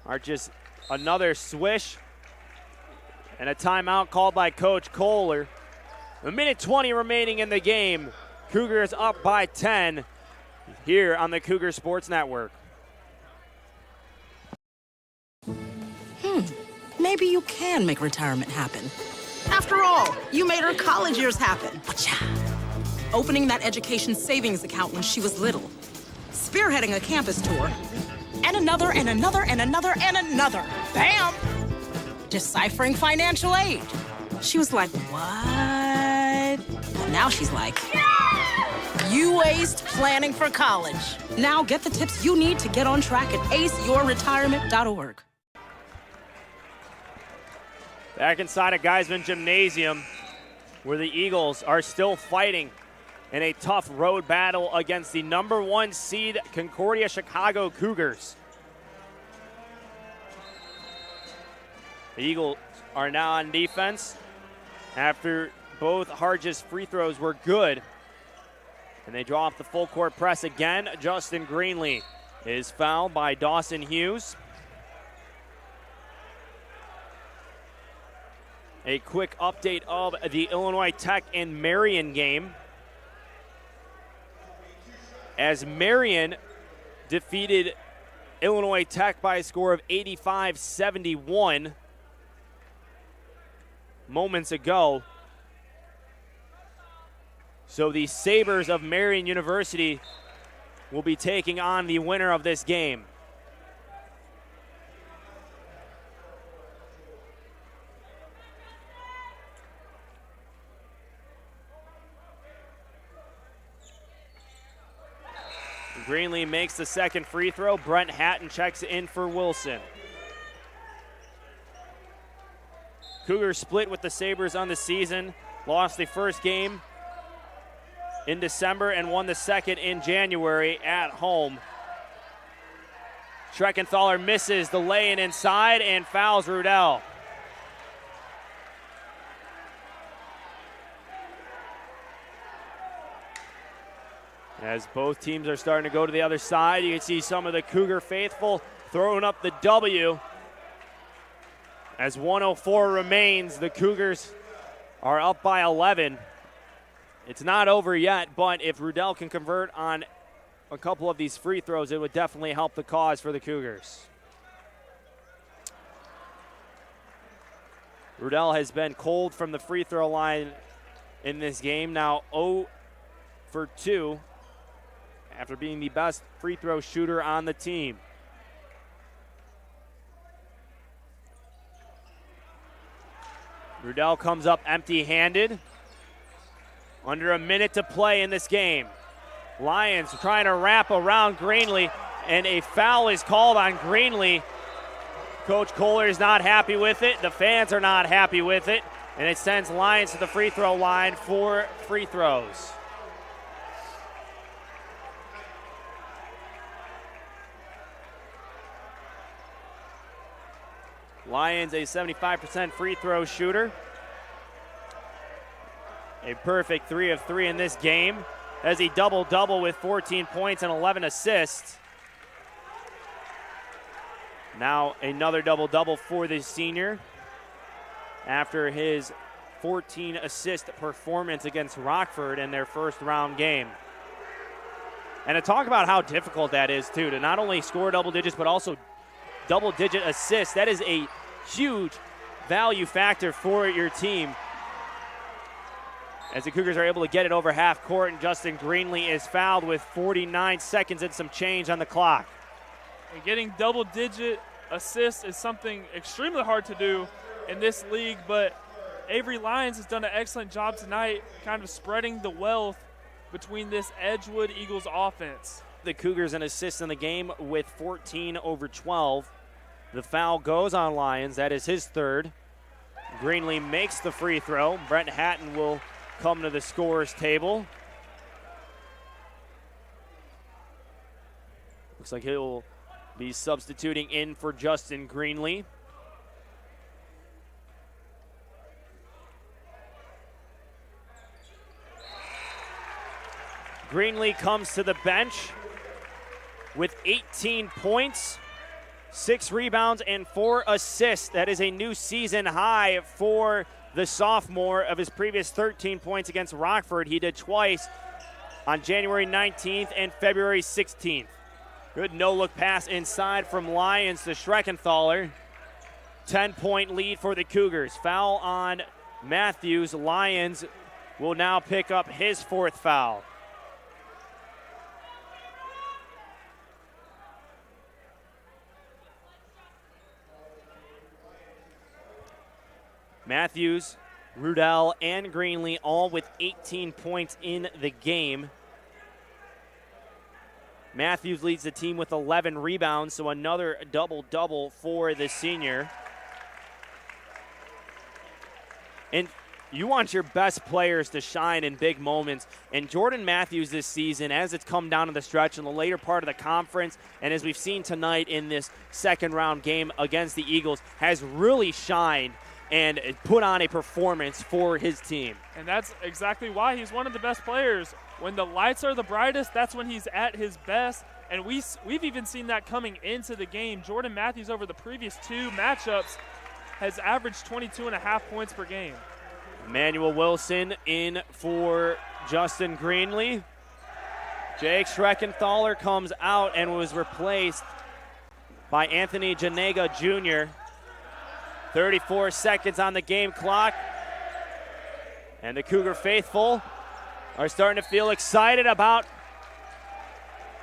Hartjes, another swish. And a timeout called by Coach Kohler. A minute 20 remaining in the game. Cougars up by 10 here on the Cougar Sports Network. Maybe you can make retirement happen. After all, you made her college years happen. Opening that education savings account when she was little. Spearheading a campus tour. And another, and another, and another, and another. Bam! Deciphering financial aid. She was like, what? And now she's like, you waste planning for college. Now get the tips you need to get on track at aceyourretirement.org. Back inside of Geisman Gymnasium, where the Eagles are still fighting in a tough road battle against the number 1 seed Concordia Chicago Cougars. The Eagles are now on defense after both Harge's free throws were good. And they draw off the full court press again. Justin Greenlee is fouled by Dawson Hughes. A quick update of the Illinois Tech and Marion game, as Marion defeated Illinois Tech by a score of 85-71 moments ago. So the Sabres of Marion University will be taking on the winner of this game. Greenlee makes the second free throw. Brent Hatton checks in for Wilson. Cougars split with the Sabres on the season. Lost the first game in December and won the second in January at home. Schreckenthaler misses the lay-in inside and fouls Rudell. As both teams are starting to go to the other side, you can see some of the Cougar faithful throwing up the W. As 104 remains, the Cougars are up by 11. It's not over yet, but if Rudell can convert on a couple of these free throws, it would definitely help the cause for the Cougars. Rudell has been cold from the free throw line in this game, now 0 for 2 after being the best free throw shooter on the team. Rudell comes up empty-handed. Under a minute to play in this game. Lions trying to wrap around Greenlee, and a foul is called on Greenlee. Coach Kohler is not happy with it. The fans are not happy with it, and it sends Lions to the free throw line for free throws. Lions a 75% free throw shooter. A perfect 3 of 3 in this game as he double-double with 14 points and 11 assists. Now another double-double for the senior after his 14-assist performance against Rockford in their first round game. And to talk about how difficult that is, too, to not only score double digits but also double-digit assists. That is a huge value factor for your team. As the Cougars are able to get it over half court, and Justin Greenlee is fouled with 49 seconds and some change on the clock. And getting double-digit assists is something extremely hard to do in this league, but Avery Lyons has done an excellent job tonight kind of spreading the wealth between this Edgewood Eagles offense. The Cougars an assist in the game with 14 over 12. The foul goes on Lyons. That is his third. Greenlee makes the free throw. Brent Hatton will come to the scorer's table. Looks like he'll be substituting in for Justin Greenlee. Greenlee comes to the bench with 18 points, 6 rebounds, and 4 assists. That is a new season high for the sophomore. Of his previous 13 points against Rockford, he did twice on January 19th and February 16th. Good no-look pass inside from Lyons to Schreckenthaler. 10-point lead for the Cougars. Foul on Matthews. Lyons will now pick up his 4th foul. Matthews, Rudell, and Greenlee all with 18 points in the game. Matthews leads the team with 11 rebounds, so another double-double for the senior. And you want your best players to shine in big moments. And Jordan Matthews this season, as it's come down to the stretch in the later part of the conference, and as we've seen tonight in this second-round game against the Eagles, has really shined and put on a performance for his team. And that's exactly why he's one of the best players. When the lights are the brightest, that's when he's at his best. And we've even seen that coming into the game. Jordan Matthews over the previous 2 matchups has averaged 22.5 points per game. Emmanuel Wilson in for Justin Greenlee. Jake Schreckenthaler comes out and was replaced by Anthony Janega Jr. 34 seconds on the game clock. And the Cougar faithful are starting to feel excited about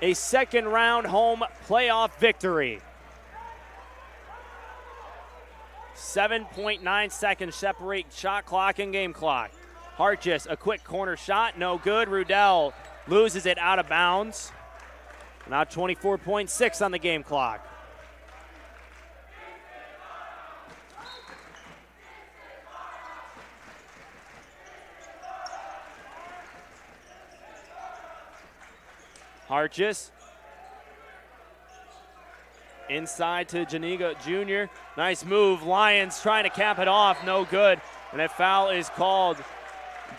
a second-round home playoff victory. 7.9 seconds separate shot clock and game clock. Hartjes, a quick corner shot, no good. Rudell loses it out of bounds. Now 24.6 on the game clock. Hartjes inside to Janiga Jr. Nice move. Lions trying to cap it off. No good. And a foul is called.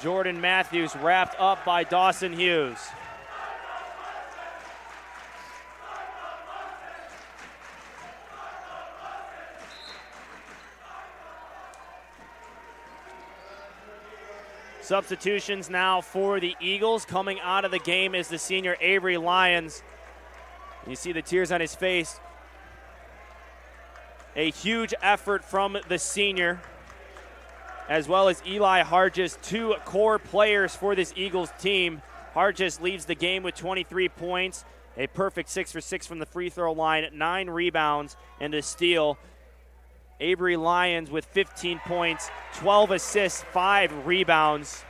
Jordan Matthews wrapped up by Dawson Hughes. Substitutions now for the Eagles. Coming out of the game is the senior Avery Lyons. You see the tears on his face. A huge effort from the senior, as well as Eli Hartjes, 2 core players for this Eagles team. Hartjes leaves the game with 23 points, a perfect 6 for 6 from the free throw line, 9 rebounds, and a steal. Avery Lyons with 15 points, 12 assists, 5 rebounds.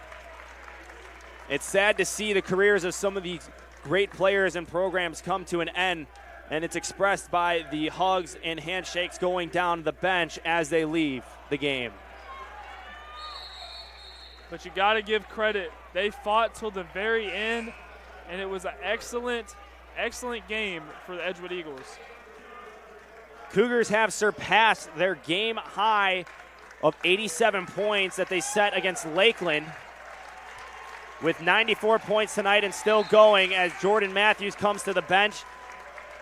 It's sad to see the careers of some of these great players and programs come to an end, and it's expressed by the hugs and handshakes going down the bench as they leave the game. But you got to give credit. They fought till the very end, and it was an excellent, excellent game for the Edgewood Eagles. Cougars have surpassed their game high of 87 points that they set against Lakeland, with 94 points tonight and still going as Jordan Matthews comes to the bench.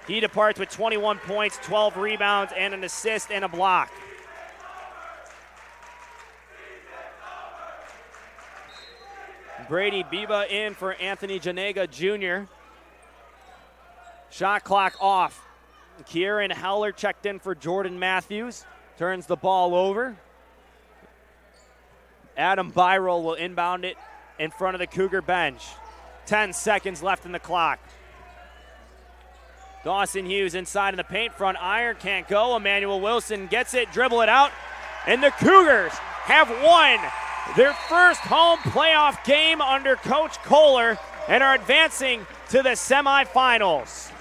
He departs with 21 points, 12 rebounds, and an assist and a block. Brady Biba in for Anthony Janega Jr. Shot clock off. Kieran Heller checked in for Jordan Matthews. Turns the ball over. Adam Byrell will inbound it in front of the Cougar bench. 10 seconds left in the clock. Dawson Hughes inside in the paint, front iron, can't go. Emmanuel Wilson gets it, dribble it out, and the Cougars have won their first home playoff game under Coach Kohler and are advancing to the semifinals.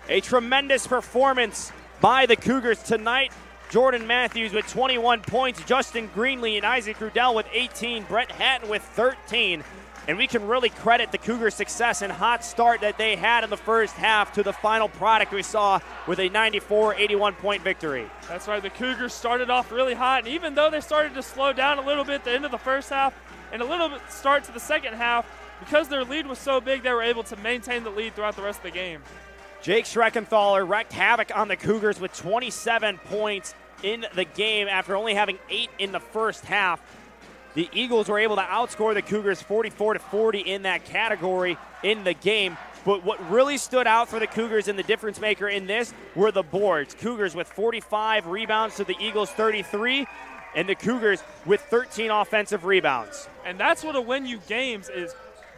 A tremendous performance by the Cougars tonight. Jordan Matthews with 21 points, Justin Greenlee and Isaac Rudell with 18, Brett Hatton with 13. And we can really credit the Cougars' success and hot start that they had in the first half to the final product we saw with a 94-81 point victory. That's right, the Cougars started off really hot, and even though they started to slow down a little bit at the end of the first half and a little bit start to the second half, because their lead was so big, they were able to maintain the lead throughout the rest of the game. Jake Schreckenthaler wreaked havoc on the Cougars with 27 points in the game after only having 8 in the first half. The Eagles were able to outscore the Cougars 44-40 in that category in the game. But what really stood out for the Cougars and the difference maker in this were the boards. Cougars with 45 rebounds to the Eagles 33, and the Cougars with 13 offensive rebounds. And that's what'll win you games is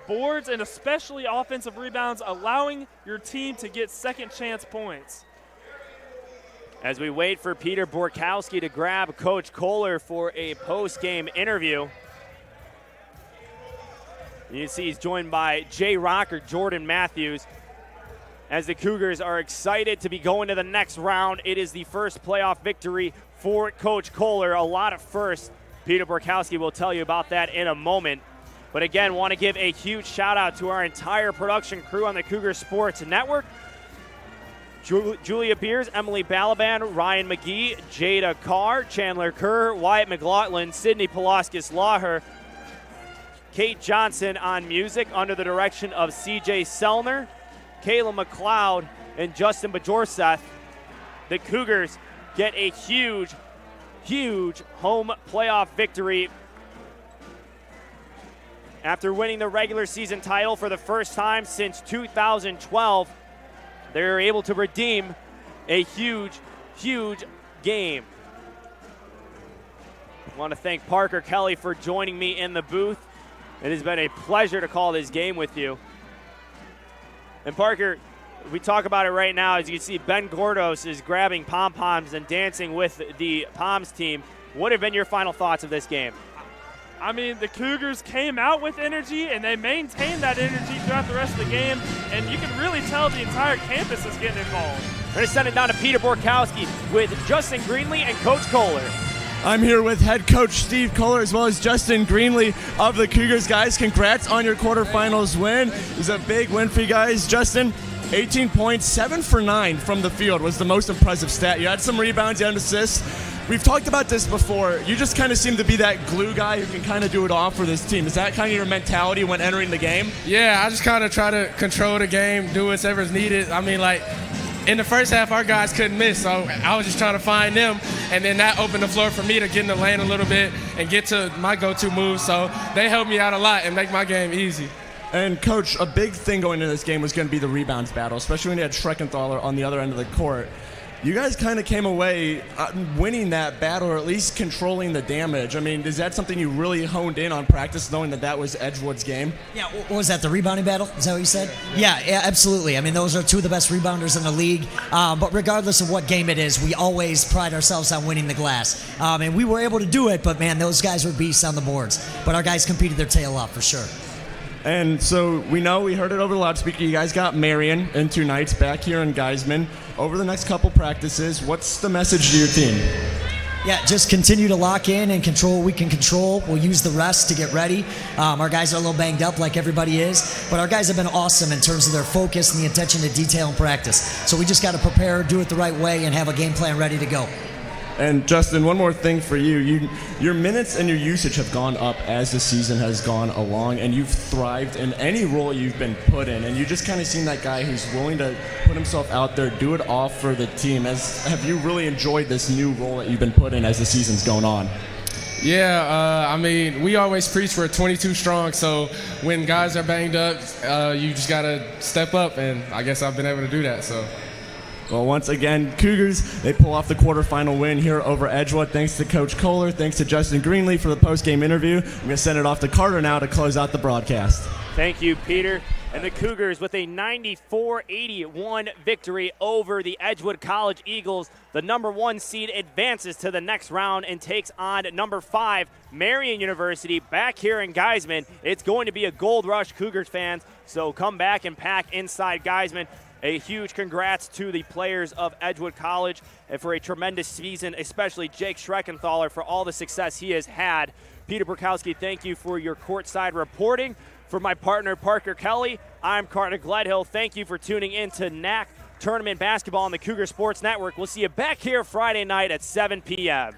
boards and especially offensive rebounds, allowing your team to get second chance points. As we wait for Peter Borkowski to grab Coach Kohler for a post-game interview. You can see he's joined by Jay Rocker, Jordan Matthews. As the Cougars are excited to be going to the next round, it is the first playoff victory for Coach Kohler. A lot of firsts. Peter Borkowski will tell you about that in a moment. But again, want to give a huge shout out to our entire production crew on the Cougar Sports Network. Julia Beers, Emily Balaban, Ryan McGee, Jada Carr, Chandler Kerr, Wyatt McLaughlin, Sydney Pulaskis-Laher, Kate Johnson on music under the direction of CJ Sellner, Kayla McLeod, and Justin Bajorseth. The Cougars get a huge, huge home playoff victory after winning the regular season title for the first time since 2012. They're able to redeem a huge, huge game. I want to thank Parker Kelly for joining me in the booth. It has been a pleasure to call this game with you. And Parker, we talk about it right now. As you can see, Ben Gordos is grabbing pom-poms and dancing with the Poms team. What have been your final thoughts of this game? I mean, the Cougars came out with energy, and they maintained that energy throughout the rest of the game, and you can really tell the entire campus is getting involved. We're going to send it down to Peter Borkowski with Justin Greenlee and Coach Kohler. I'm here with head coach Steve Kohler as well as Justin Greenlee of the Cougars. Guys, congrats on your quarterfinals win. It was a big win for you guys. Justin, 18 points, 7 for 9 from the field was the most impressive stat. You had some rebounds, you had an assist. We've talked about this before. You just kind of seem to be that glue guy who can kind of do it all for this team. Is that kind of your mentality when entering the game? Yeah, I just kind of try to control the game, do whatever's needed. I mean, like, in the first half, our guys couldn't miss, so I was just trying to find them, and then that opened the floor for me to get in the lane a little bit and get to my go-to moves. So they helped me out a lot and make my game easy. And, Coach, a big thing going into this game was going to be the rebounds battle, especially when you had Schreckenthaler on the other end of the court. You guys kind of came away winning that battle, or at least controlling the damage. I mean, is that something you really honed in on practice, knowing that that was Edgewood's game? Yeah, what was that, the rebounding battle? Is that what you said? Yeah, absolutely. I mean, those are two of the best rebounders in the league. But regardless of what game it is, we always pride ourselves on winning the glass. And we were able to do it, but, man, those guys were beasts on the boards. But our guys competed their tail off for sure. And so we heard it over the loudspeaker, you guys got Marion in 2 nights back here in Geisman. Over the next couple practices, what's the message to your team? Yeah, just continue to lock in and control what we can control. We'll use the rest to get ready. Our guys are a little banged up like everybody is, but our guys have been awesome in terms of their focus and the attention to detail in practice. So we just got to prepare, do it the right way, and have a game plan ready to go. And Justin, one more thing for you. Your minutes and your usage have gone up as the season has gone along, and you've thrived in any role you've been put in. And you just kind of seem that guy who's willing to put himself out there, do it all for the team. Have you really enjoyed this new role that you've been put in as the season's going on? Yeah, I mean, we always preach for 22 strong, so when guys are banged up, you just got to step up, and I guess I've been able to do that. So. Well, once again, Cougars, they pull off the quarterfinal win here over Edgewood. Thanks to Coach Kohler. Thanks to Justin Greenlee for the post-game interview. I'm going to send it off to Carter now to close out the broadcast. Thank you, Peter. And the Cougars with a 94-81 victory over the Edgewood College Eagles. The number 1 seed advances to the next round and takes on number 5, Marion University, back here in Geisman. It's going to be a gold rush, Cougars fans, so come back and pack inside Geisman. A huge congrats to the players of Edgewood College and for a tremendous season, especially Jake Schreckenthaler for all the success he has had. Peter Borkowski, thank you for your courtside reporting. For my partner, Parker Kelly, I'm Carter Gledhill. Thank you for tuning in to NACC Tournament Basketball on the Cougar Sports Network. We'll see you back here Friday night at 7 p.m.